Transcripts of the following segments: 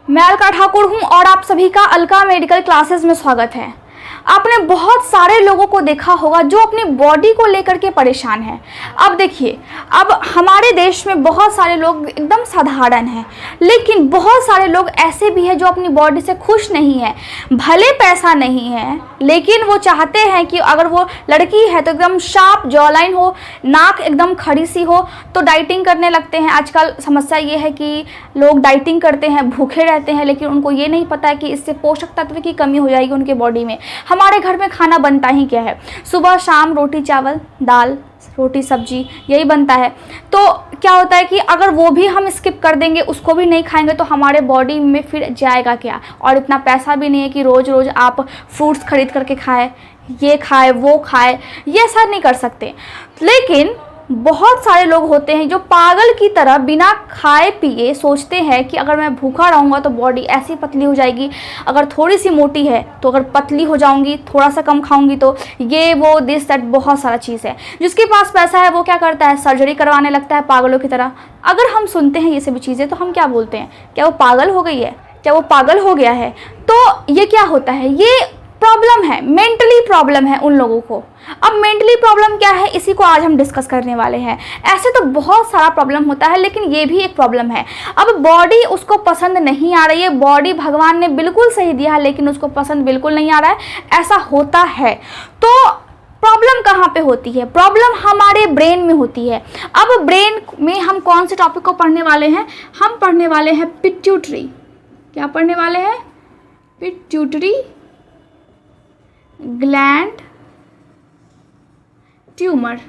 मैं अलका ठाकुर हूं और आप सभी का अलका मेडिकल क्लासेस में स्वागत है। आपने बहुत सारे लोगों को देखा होगा जो अपनी बॉडी को लेकर के परेशान हैं। अब देखिए, अब हमारे देश में बहुत सारे लोग एकदम साधारण हैं, लेकिन बहुत सारे लोग ऐसे भी हैं जो अपनी बॉडी से खुश नहीं है। भले पैसा नहीं है, लेकिन वो चाहते हैं कि अगर वो लड़की है तो एकदम शार्प जॉलाइन हो, नाक एकदम खड़ी सी हो, तो डाइटिंग करने लगते हैं। आजकल समस्या ये है कि लोग डाइटिंग करते हैं, भूखे रहते हैं, लेकिन उनको ये नहीं पता है कि इससे पोषक तत्व की कमी हो जाएगी उनके बॉडी में। हमारे घर में खाना बनता ही क्या है, सुबह शाम रोटी चावल दाल रोटी सब्जी यही बनता है। तो क्या होता है कि अगर वो भी हम स्किप कर देंगे, उसको भी नहीं खाएंगे, तो हमारे बॉडी में फिर जाएगा क्या। और इतना पैसा भी नहीं है कि रोज़ रोज़ आप फ्रूट्स खरीद करके खाएं, ये खाए वो खाए, ये ऐसा नहीं कर सकते। लेकिन बहुत सारे लोग होते हैं जो पागल की तरह बिना खाए पिए सोचते हैं कि अगर मैं भूखा रहूँगा तो बॉडी ऐसी पतली हो जाएगी, अगर थोड़ी सी मोटी है तो अगर पतली हो जाऊँगी, थोड़ा सा कम खाऊँगी तो ये वो दिस दैट बहुत सारा चीज़ है। जिसके पास पैसा है वो क्या करता है, सर्जरी करवाने लगता है पागलों की तरह। अगर हम सुनते हैं ये सभी चीज़ें तो हम क्या बोलते हैं, क्या वो पागल हो गई है, क्या वो पागल हो गया है। तो ये क्या होता है, ये प्रॉब्लम है, मेंटली प्रॉब्लम है उन लोगों को। अब मेंटली प्रॉब्लम क्या है, इसी को आज हम डिस्कस करने वाले हैं। ऐसे तो बहुत सारा प्रॉब्लम होता है, लेकिन ये भी एक प्रॉब्लम है। अब बॉडी उसको पसंद नहीं आ रही है, बॉडी भगवान ने बिल्कुल सही दिया है लेकिन उसको पसंद बिल्कुल नहीं आ रहा है, ऐसा होता है। तो प्रॉब्लम कहाँ पे होती है, प्रॉब्लम हमारे ब्रेन में होती है। अब ब्रेन में हम कौन से टॉपिक को पढ़ने वाले हैं, हम पढ़ने वाले हैं पिट्यूटरी। क्या पढ़ने वाले हैं, पिट्यूटरी ग्लैंड ट्यूमर।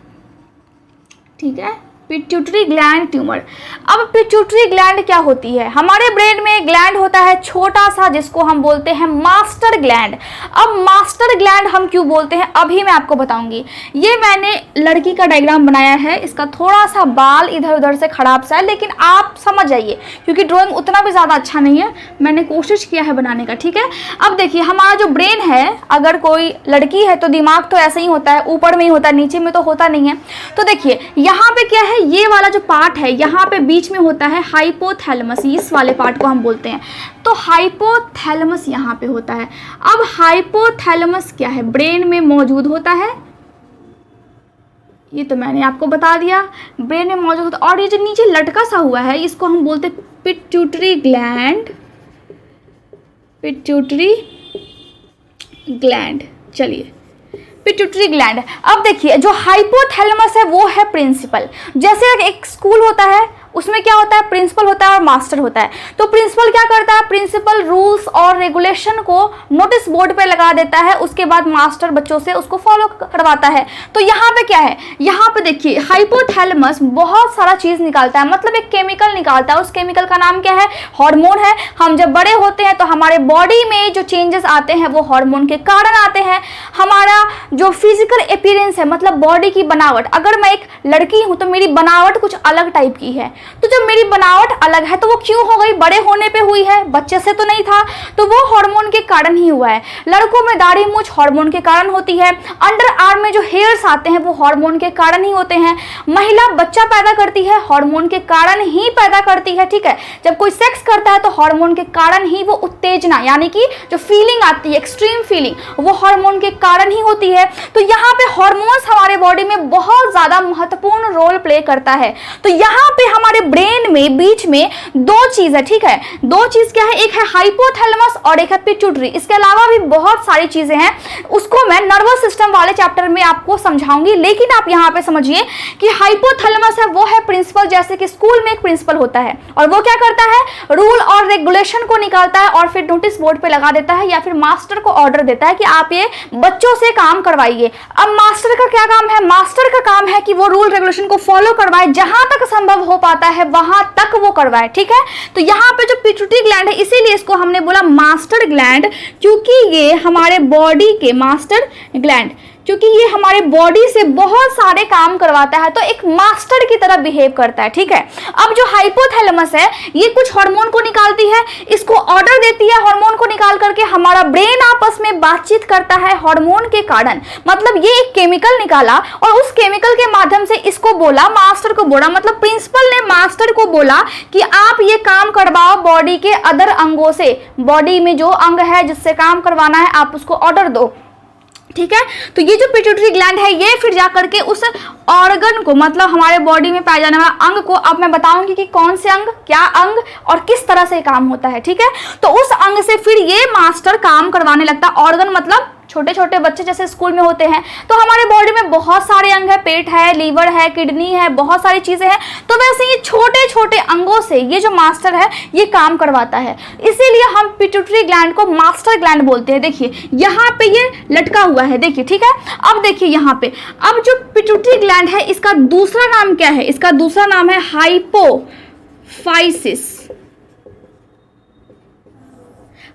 ठीक है, पिट्यूटरी ग्लैंड ट्यूमर। अब पिट्यूटरी ग्लैंड क्या होती है, हमारे ब्रेन में ग्लैंड होता है छोटा सा जिसको हम बोलते हैं मास्टर ग्लैंड। अब मास्टर ग्लैंड हम क्यों बोलते हैं अभी मैं आपको बताऊंगी। ये मैंने लड़की का डायग्राम बनाया है, इसका थोड़ा सा बाल इधर उधर से खराब सा है, लेकिन आप समझ जाइए क्योंकि ड्राइंग उतना भी ज़्यादा अच्छा नहीं है, मैंने कोशिश किया है बनाने का। ठीक है, अब देखिए हमारा जो ब्रेन है, अगर कोई लड़की है तो दिमाग तो ऐसे ही होता है, ऊपर में ही होता है, नीचे में तो होता नहीं है। तो देखिए यहाँ पे क्या है, ये वाला जो पार्ट है यहाँ पे बीच में होता है हाइपोथैलेमस, इस वाले पार्ट को हम बोलते हैं। तो हाइपोथैलेमस यहाँ पे होता है। अब हाइपोथैलेमस क्या है, ब्रेन में मौजूद होता है, ये तो मैंने आपको बता दिया, ब्रेन में मौजूद होता है। और ये जो नीचे लटका सा हुआ है इसको हम बोलते हैं पिट्यूटरी ग्लैंड, पिट्यूटरी ग्लैंड। चलिए, पिट्यूटरी ग्लैंड। अब देखिए जो हाइपोथैलेमस है वो है प्रिंसिपल। जैसे एक स्कूल होता है उसमें क्या होता है, प्रिंसिपल होता है और मास्टर होता है। तो प्रिंसिपल क्या करता है, प्रिंसिपल रूल्स और रेगुलेशन को नोटिस बोर्ड पे लगा देता है, उसके बाद मास्टर बच्चों से उसको फॉलो करवाता है। तो यहाँ पे क्या है, यहाँ पे देखिए हाइपोथैलेमस बहुत सारा चीज निकालता है, मतलब एक केमिकल निकालता है। उस केमिकल का नाम क्या है, हार्मोन है। हम जब बड़े होते हैं तो हमारे बॉडी में जो चेंजेस आते हैं वो हार्मोन के कारण आते हैं। हमारा जो फिजिकल अपीयरेंस है, मतलब बॉडी की बनावट, अगर मैं एक लड़की हूं तो मेरी बनावट कुछ अलग टाइप की है। तो जब मेरी बनावट अलग है तो वो क्यों हो गई, बड़े होने पे हुई है, बच्चे से तो नहीं था, तो वो हार्मोन के कारण ही हुआ है। लड़कों में दाढ़ी मूंछ हार्मोन के कारण होती है, अंडर आर्म में जो हेयर्स आते हैं वो हार्मोन के कारण ही होते हैं। महिला बच्चा पैदा करती है हार्मोन के कारण ही पैदा करती है। ठीक है, जब कोई सेक्स करता है तो हार्मोन के कारण ही वो उत्तेजना यानी कि जो फीलिंग आती है, एक्सट्रीम फीलिंग, वो हार्मोन के कारण ही होती है। तो यहाँ पे हार्मोन्स हमारे बॉडी में बहुत ज्यादा महत्वपूर्ण रोल प्ले करता है। तो यहाँ पे हमारे ब्रेन में बीच में दो चीज है। ठीक है, दो चीज क्या है, एक है हाइपोथैलेमस और एक है पिट्यूटरी। इसके अलावा भी बहुत सारी चीजें हैं, उसको मैं नर्वस सिस्टम वाले चैप्टर में आपको समझाऊंगी। लेकिन आप यहाँ पे समझिए कि हाइपोथैलेमस है वो है प्रिंसिपल, जैसे कि स्कूल में एक प्रिंसिपल होता है और वो क्या करता है, रूल और रेगुलेशन को निकालता है और फिर नोटिस बोर्ड पे लगा देता है या फिर मास्टर को ऑर्डर देता है कि आप ये बच्चों से काम करवाइए। अब मास्टर का क्या काम है, मास्टर का काम है कि वो रूल रेगुलेशन को फॉलो करवाए, जहां तक संभव हो पाता है वहां तक वो करवाए। ठीक है, तो यहाँ पे जो पिट्यूटरी ग्लैंड है इसीलिए इसको हमने बोला मास्टर ग्लैंड, क्योंकि ये हमारे बॉडी के मास्टर ग्लैंड, क्योंकि ये हमारे बॉडी से बहुत सारे काम करवाता है, तो एक मास्टर की तरह बिहेव करता है, ठीक है। अब जो हाइपोथैलेमस है ये कुछ हार्मोन को निकालती है, इसको ऑर्डर देती है हार्मोन को निकाल करके, हमारा ब्रेन आपस में बातचीत करता है हार्मोन के कारण। मतलब ये एक केमिकल निकाला और उस केमिकल के माध्यम से इसको बोला, मास्टर को बोला, मतलब प्रिंसिपल ने मास्टर को बोला कि आप ये काम करवाओ बॉडी के अदर अंगों से, बॉडी में जो अंग है जिससे काम करवाना है आप उसको ऑर्डर दो, ठीक है। तो ये जो पिट्यूटरी ग्लैंड है ये फिर जाकर के उस ऑर्गन को, मतलब हमारे बॉडी में पाए जाने वाला अंग को, अब मैं बताऊंगी कि कौन से अंग, क्या अंग और किस तरह से काम होता है, ठीक है। तो उस अंग से फिर ये मास्टर काम करवाने लगता है। ऑर्गन मतलब छोटे छोटे बच्चे जैसे स्कूल में होते हैं, तो हमारे बॉडी में बहुत सारे अंग है, पेट है, लीवर है, किडनी है, बहुत सारी चीजें हैं, तो वैसे ये छोटे छोटे अंगों से ये जो मास्टर है ये काम करवाता है, इसीलिए हम पिट्यूटरी ग्लैंड को मास्टर ग्लैंड बोलते हैं। देखिए यहाँ पे ये लटका हुआ है, देखिए, ठीक है। अब देखिए यहाँ पे, अब जो पिट्यूटरी ग्लैंड है इसका दूसरा नाम क्या है? इसका दूसरा नाम है हाइपोफाइसिस।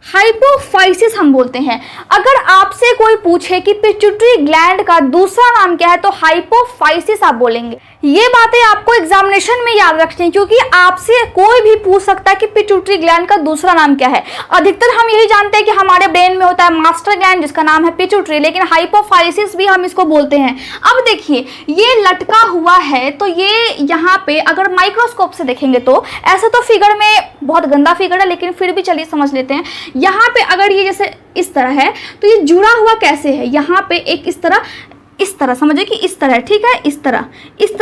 हाइपोफाइसिस हम बोलते हैं। अगर आपसे कोई पूछे कि पिट्यूटरी ग्लैंड का दूसरा नाम क्या है तो हाइपोफाइसिस आप बोलेंगे। ये बातें आपको एग्जामिनेशन में याद रखनी है, क्योंकि आपसे कोई भी पूछ सकता है कि पिट्यूटरी ग्लैंड का दूसरा नाम क्या है। अधिकतर हम यही जानते हैं कि हमारे ब्रेन में होता है मास्टर ग्लैंड जिसका नाम है पिट्यूटरी, लेकिन हाइपोफाइसिस भी हम इसको बोलते हैं। अब देखिए ये लटका हुआ है, तो ये यहाँ पे अगर माइक्रोस्कोप से देखेंगे तो ऐसा तो फिगर में बहुत गंदा फिगर है, लेकिन फिर भी चलिए समझ लेते हैं। यहाँ पे अगर ये जैसे इस तरह है तो ये जुड़ा हुआ कैसे है? यहाँ पे एक इस तरह समझिए कि इस तरह, ठीक है, इस तरह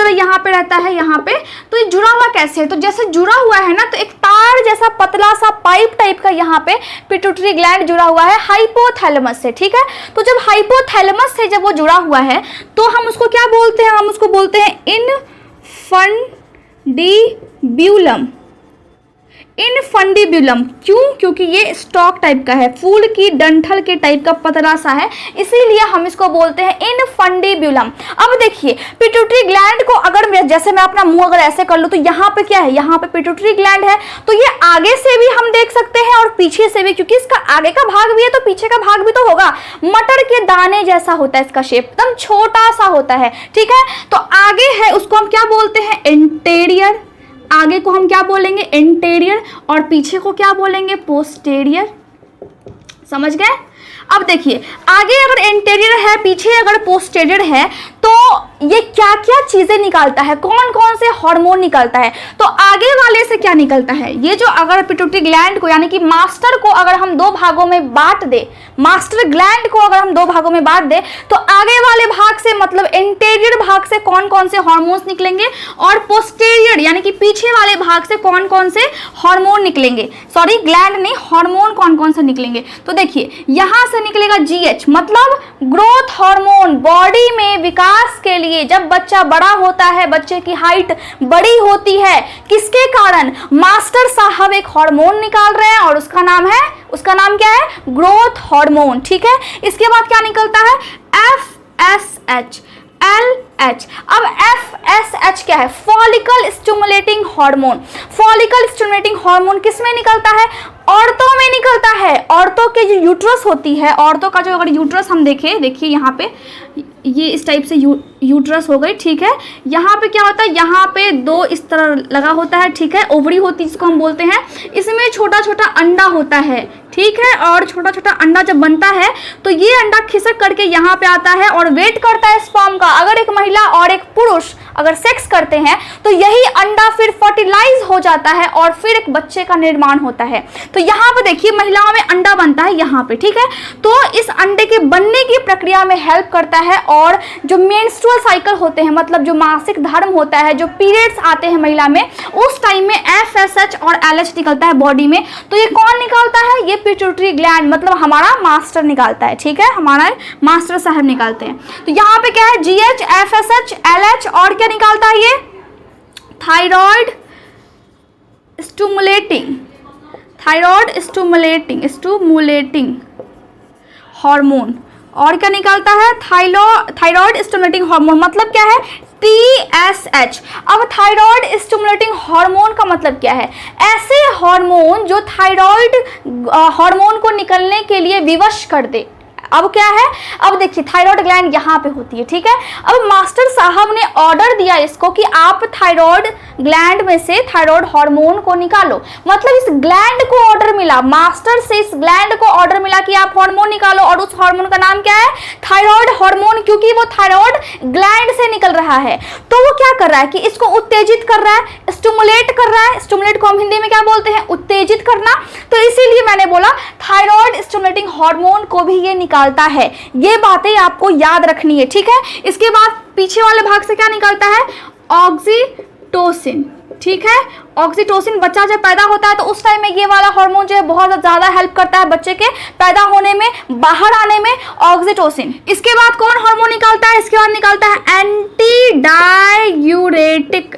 यहाँ पे रहता है, यहाँ पे, तो ये जुड़ा हुआ कैसे है? तो जैसे जुड़ा हुआ है ना, तो एक तार जैसा पतला सा पाइप टाइप का यहाँ पे पिट्यूटरी ग्लैंड जुड़ा हुआ है हाइपोथैलेमस से, ठीक है। तो जब हाइपोथैलेमस से जब वो जुड़ा हुआ है तो हम उसको क्या बोलते हैं? हम उसको बोलते हैं इनफंडिब्यूलम। इनफंडिब्यूलम क्यों? क्योंकि ये स्टॉक टाइप का है, फूल की डंठल के टाइप का पतला सा है, इसीलिए हम इसको बोलते हैं इनफंडिब्यूलम। अब देखिए पिट्यूटरी ग्लैंड को अगर जैसे मैं अपना मुंह अगर ऐसे कर लूं तो यहाँ पे क्या है? यहाँ पे पिट्यूटरी ग्लैंड है, तो ये आगे से भी हम देख सकते हैं और पीछे से भी, क्योंकि इसका आगे का भाग भी है तो पीछे का भाग भी तो होगा। मटर के दाने जैसा होता है इसका शेप, एकदम छोटा सा होता है, ठीक है। तो आगे है उसको हम क्या बोलते हैं? इंटीरियर। आगे को हम क्या बोलेंगे? इंटीरियर, और पीछे को क्या बोलेंगे? पोस्टीरियर। समझ गए? अब देखिए आगे अगर इंटीरियर है, पीछे अगर पोस्टीरियर है, तो ये क्या क्या चीजें निकालता है, कौन कौन से हार्मोन निकालता है? तो आगे वाले से क्या निकलता है? ये जो अगर पिट्यूटरी ग्लैंड को यानी कि मास्टर को अगर हम दो भागों में बांट दे, मास्टर ग्लैंड को अगर हम दो भागों में बांट दे, तो आगे वाले भाग से मतलब इंटीरियर भाग से कौन कौन से हार्मोन्स निकलेंगे, और पोस्टीरियर यानी कि पीछे वाले भाग से कौन कौन से हार्मोन निकलेंगे, सॉरी ग्लैंड नहीं, हार्मोन कौन कौन से निकलेंगे। तो देखिए यहां से निकलेगा GH, मतलब ग्रोथ हार्मोन। बॉडी में विकास के लिए जब बच्चा बड़ा होता है, बच्चे की हाइट बड़ी होती है, किसके कारण? मास्टर साहब एक हार्मोन निकाल रहे हैं और उसका नाम क्या है? ग्रोथ हार्मोन, ठीक है। इसके बाद क्या निकलता है? FSH, LH। अब FSH क्या है? Follicle stimulating hormone. Follicle stimulating hormone किस में निकलता है? औरतों में निकलता है। औरतों के जो यूट्रस होती है, औरतों का जो अगर यूट्रस हम देखें, देखिए यहाँ पे ये इस टाइप से यूट्रस हो गई, ठीक है। यहाँ पे क्या होता है? यहाँ पे दो इस तरह लगा होता है, ठीक है, ओवरी होती है जिसको हम बोलते हैं। इसमें छोटा छोटा अंडा होता है, ठीक है, और छोटा छोटा अंडा जब बनता है तो ये अंडा खिसक करके यहाँ पे आता है और वेट करता है स्पर्म का। अगर एक महिला और एक पुरुष अगर सेक्स करते हैं तो यही अंडा फिर फर्टिलाइज हो जाता है और फिर एक बच्चे का निर्माण होता है। तो यहाँ पे देखिए महिलाओं में अंडा बनता है यहाँ पे, ठीक है। तो इस अंडे के बनने की प्रक्रिया में हेल्प करता है, और जो मेंस्ट्रुअल साइकिल होते हैं, मतलब जो मासिक धर्म होता है, जो पीरियड्स आते हैं महिला में, उस टाइम में FSH और LH निकलता है बॉडी में। तो ये कौन निकालता है? ये पिट्यूटरी ग्लैंड, मतलब हमारा मास्टर निकालता है, ठीक है, हमारा मास्टर साहब निकालते हैं। तो यहाँ पे क्या है? GH, FSH, LH, और क्या निकालता है? ये थायराइड स्टिमुलेटिंग हार्मोन। और क्या निकालता है? थायराइड स्टिमुलेटिंग हार्मोन, मतलब क्या है? TSH। अब थायराइड स्टिमुलेटिंग हार्मोन का मतलब क्या है? ऐसे हार्मोन जो थायराइड हार्मोन को निकलने के लिए विवश कर दे, अब क्या है, अब देखिए थायराइड ग्लैंड यहाँ पे होती है, ठीक है। अब मास्टर साहब ने ऑर्डर दिया इसको कि आप थायराइड ग्लैंड में से थायराइड हार्मोन को निकालो। मतलब इस ग्लैंड को ऑर्डर मिला, मास्टर से इस ग्लैंड को ऑर्डर मिला कि आप हार्मोन निकालो, और उस हार्मोन का नाम क्या है, थायराइड हार्मोन, क्योंकि वो थायराइड ग्लैंड से निकल रहा है। तो वो क्या कर रहा है कि इसको उत्तेजित कर रहा है, स्टिमुलेट कर रहा है। स्टिमुलेट को हम हिंदी में क्या बोलते हैं, उत्तेजित करना। तो इसीलिए मैंने बोला थायराइड स्टिमुलेटिंग हार्मोन को भी ये निकालता है। ये बातें आपको याद रखनी है, ठीक है। इसके बाद पीछे वाले भाग से क्या निकलता है, ऑक्सीटोसिन, ठीक है। ऑक्सीटोसिन बच्चा जब पैदा होता है तो उस टाइम में ये वाला हार्मोन जो है बहुत ज़्यादा हेल्प करता है बच्चे के पैदा होने में, बाहर आने में, ऑक्सीटोसिन। इसके बाद कौन हार्मोन निकालता है, इसके बाद निकालता है एंटी डाययूरेटिक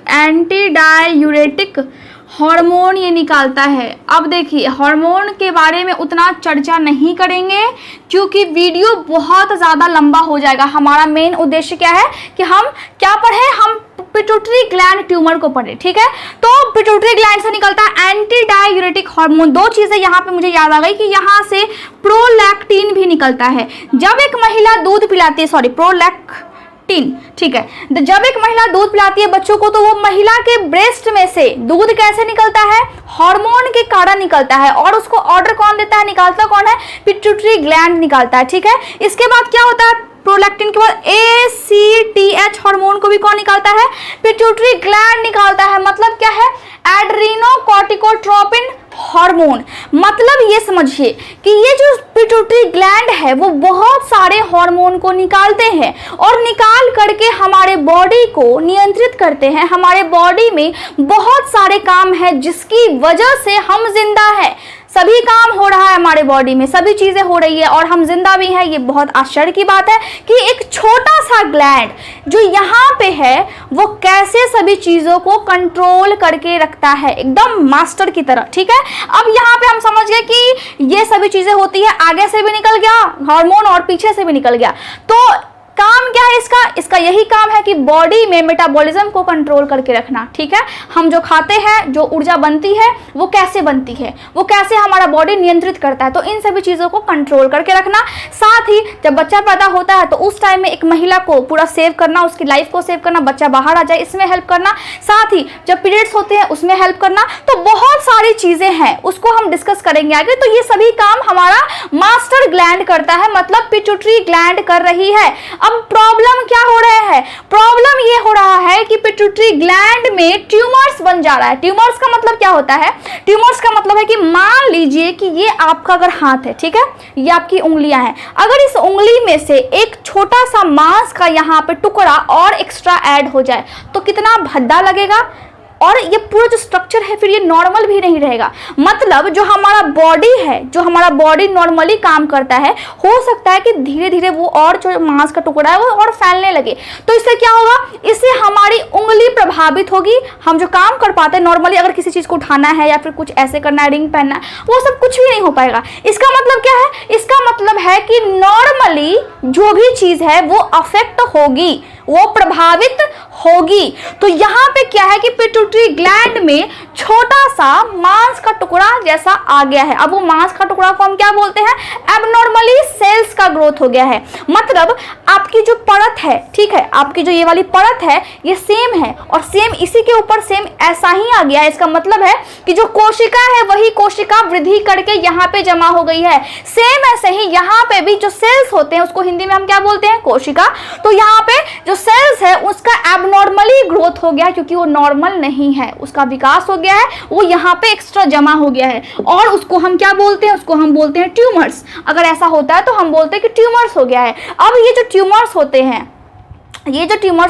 हार्मोन, ये निकालता है। अब देखिए हार्मोन के बारे में उतना चर्चा नहीं करेंगे क्योंकि वीडियो बहुत ज़्यादा लंबा हो जाएगा। हमारा मेन उद्देश्य क्या है कि हम क्या पढ़ें, हम पिट्यूटरी ग्लैंड ट्यूमर को पढ़े, ठीक है। तो पिट्यूटरी ग्लैंड से निकलता है एंटी डाययूरेटिक हार्मोन। दो चीजें यहाँ पे मुझे याद आ गई कि यहाँ से प्रोलैक्टिन भी निकलता है। जब एक महिला दूध पिलाती है, प्रोलैक्टिन, ठीक है, जब एक महिला दूध पिलाती है बच्चों को, तो वो महिला के ब्रेस्ट में से दूध कैसे निकलता है, हार्मोन के कारण निकलता है। और उसको ऑर्डर कौन देता है, निकालता कौन है, पिट्यूटरी ग्लैंड निकालता है, ठीक है। इसके बाद क्या होता है, प्रोलैक्टिन के बाद ACTH हार्मोन को भी कौन निकालता है, पिट्यूटरी ग्लैंड निकालता है। मतलब क्या है, एड्रीनोकॉर्टिकोट्रोपिन हार्मोन। मतलब ये समझिए कि ये जो पिट्यूटरी ग्लैंड है वो बहुत सारे हार्मोन को निकालते हैं और निकाल करके हमारे बॉडी को नियंत्रित करते हैं। हमारे बॉडी में बहुत सारे काम है जिसकी वजह से हम जिंदा हैं। सभी काम हो रहा है हमारे बॉडी में, सभी चीजें हो रही है और हम जिंदा भी हैं। ये बहुत आश्चर्य की बात है कि एक छोटा सा ग्लैंड जो यहाँ पे है वो कैसे सभी चीजों को कंट्रोल करके रखता है, एकदम मास्टर की तरह, ठीक है। अब यहाँ पे हम समझ गए कि ये सभी चीजें होती है, आगे से भी निकल गया हार्मोन और पीछे से भी निकल गया। तो काम क्या है इसका यही काम है कि बॉडी में मेटाबॉलिज्म को कंट्रोल करके रखना, ठीक है। हम जो खाते हैं, जो ऊर्जा बनती है वो कैसे बनती है, वो कैसे हमारा बॉडी नियंत्रित करता है, तो इन सभी चीज़ों को कंट्रोल करके रखना। साथ ही जब बच्चा पैदा होता है तो उस टाइम में एक महिला को पूरा सेव करना, उसकी लाइफ को सेव करना, बच्चा बाहर आ जाए इसमें हेल्प करना। साथ ही जब पीरियड्स होते हैं उसमें हेल्प करना। तो बहुत सारी चीज़ें हैं, उसको हम डिस्कस करेंगे आगे। तो ये सभी काम हमारा मास्टर ग्लैंड करता है, मतलब पिट्यूटरी ग्लैंड कर रही है। अब प्रॉब्लम क्या हो रहा है, प्रॉब्लम ये हो रहा है कि पिट्यूटरी ग्लैंड में ट्यूमर्स बन जा रहा है। ट्यूमर्स का मतलब क्या होता है, ट्यूमर्स का मतलब है कि मान लीजिए कि ये आपका अगर हाथ है, ठीक है, ये आपकी उंगलियां हैं, अगर इस उंगली में से एक छोटा सा मांस का यहाँ पे टुकड़ा और एक्स्ट्रा ऐड हो जाए तो कितना भद्दा लगेगा, और ये पूरा जो स्ट्रक्चर है फिर ये नॉर्मल भी नहीं रहेगा। मतलब जो हमारा बॉडी है, जो हमारा बॉडी नॉर्मली काम करता है, हो सकता है कि धीरे धीरे वो और जो मांस का टुकड़ा है वो और फैलने लगे। तो इससे क्या होगा, इससे हमारी उंगली प्रभावित होगी। हम जो काम कर पाते हैं नॉर्मली, अगर किसी चीज़ को उठाना है या फिर कुछ ऐसे करना है, रिंग पहनना है, वो सब कुछ भी नहीं हो पाएगा। इसका मतलब क्या है, इसका मतलब है कि नॉर्मली जो भी चीज़ है वो अफेक्ट होगी, वो प्रभावित होगी। तो यहाँ पे क्या है कि पिट्यूटरी ग्लैंड में छोटा सा मांस का टुकड़ा जैसा आ गया है। अब वो मांस का टुकड़ा को हम क्या बोलते हैं, एबनॉर्मली सेल्स का ग्रोथ हो गया है। मतलब आपकी जो परत है, ठीक है, आपकी जो ये वाली परत है ये सेम है और सेम इसी के ऊपर सेम ऐसा ही आ गया है। इसका मतलब है कि जो कोशिका है वही कोशिका वृद्धि करके यहाँ पे जमा हो गई है। सेम ऐसे ही यहाँ पे भी जो सेल्स होते हैं उसको हिंदी में हम क्या बोलते हैं, कोशिका। तो यहाँ पे जो सेल्स है उसका एबनॉर्मली ग्रोथ हो गया क्योंकि वो नॉर्मल नहीं है, उसका विकास हो गया है, वो यहाँ पे एक्स्ट्रा जमा हो गया है और उसको हम क्या बोलते हैं, उसको हम बोलते हैं ट्यूमर्स। अगर ऐसा होता है तो हम बोलते हैं कि ट्यूमर्स हो गया है। अब ये जो ट्यूमर्स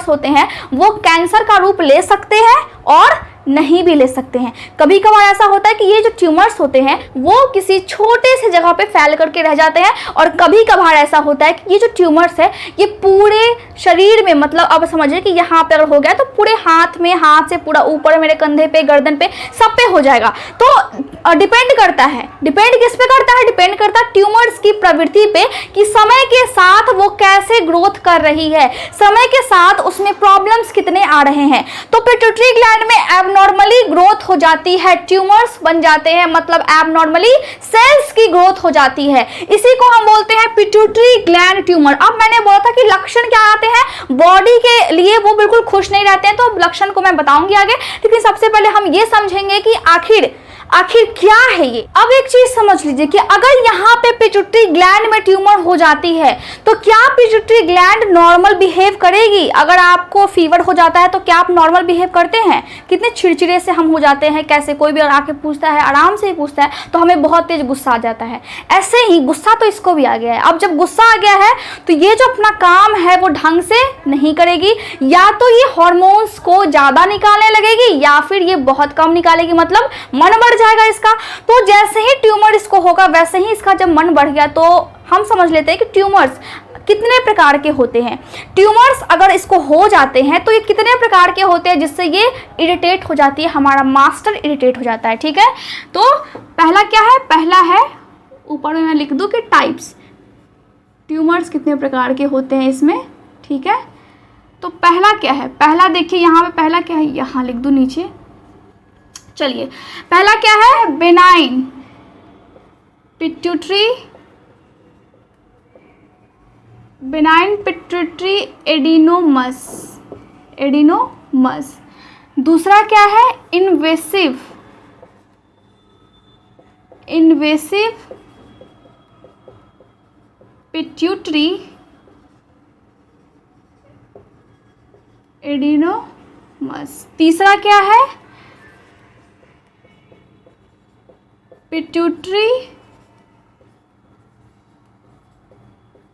होते हैं वो कैंसर का रूप ले सकते हैं और नहीं भी ले सकते हैं। कभी कभार ऐसा होता है कि ये जो ट्यूमर्स होते हैं वो किसी छोटे से जगह पे फैल करके रह जाते हैं और कभी कभार ऐसा होता है कि ये जो ट्यूमर्स है ये पूरे शरीर में, मतलब अब समझिए कि यहाँ पे अगर हो गया तो पूरे हाथ में, हाथ से पूरा ऊपर, मेरे कंधे पे, गर्दन पे, सब पे हो जाएगा। तो डिपेंड करता है, डिपेंड किस पे करता है, डिपेंड करता है ट्यूमर्स की प्रवृत्ति पे कि समय के साथ वो कैसे ग्रोथ कर रही है, समय के साथ उसमें प्रॉब्लम्स कितने आ रहे हैं। तो पिट्यूटरी ग्लैंड में एबनॉर्मली ग्रोथ हो जाती है, ट्यूमर्स बन जाते हैं, मतलब एबनॉर्मली सेल्स की ग्रोथ हो जाती है। इसी को हम बोलते हैं पिट्यूटरी ग्लैंड ट्यूमर। अब मैंने बोला था कि लक्षण क्या आते हैं बॉडी के लिए, वो बिल्कुल खुश नहीं रहते हैं, तो लक्षण को मैं बताऊंगी आगे, लेकिन सबसे पहले हम ये समझेंगे कि आखिर क्या है ये। अब एक चीज समझ लीजिए कि अगर यहाँ पे पिट्यूटरी ग्लैंड में ट्यूमर हो जाती है तो क्या पिट्यूटरी ग्लैंड नॉर्मल बिहेव करेगी? अगर आपको फीवर हो जाता है तो क्या आप नॉर्मल बिहेव करते हैं? कितने चिड़चिड़े से हम हो जाते हैं, कैसे कोई भी आके पूछता है, आराम से ही पूछता है तो हमें बहुत तेज गुस्सा आ जाता है। ऐसे ही गुस्सा तो इसको भी आ गया है। अब जब गुस्सा आ गया है तो ये जो अपना काम है वो ढंग से नहीं करेगी, या तो ये हार्मोन्स को ज्यादा निकालने लगेगी या फिर ये बहुत कम निकालेगी, मतलब मन बढ़ जाएगा इसका। तो जैसे ही ट्यूमर इसको होगा वैसे ही इसका जब मन बढ़ गया, तो हम समझ लेते हैं कि ट्यूमर्स कितने प्रकार के होते हैं। ट्यूमर्स अगर इसको हो जाते हैं तो ये कितने प्रकार के होते हैं, जिससे ये इरिटेट हो जाती है, हमारा मास्टर इरिटेट हो जाता है। ठीक है, तो पहला क्या है? पहला है, ऊपर में मैं लिख दूं कि टाइप्स, ट्यूमर्स कितने प्रकार के होते हैं इसमें। ठीक है, तो पहला क्या है? पहला देखिए यहाँ पे पहला क्या है, यहाँ लिख दूं नीचे। चलिए, पहला क्या है? Benign pituitary adenomas. दूसरा क्या है? Invasive pituitary adenomas. तीसरा क्या है? Pituitary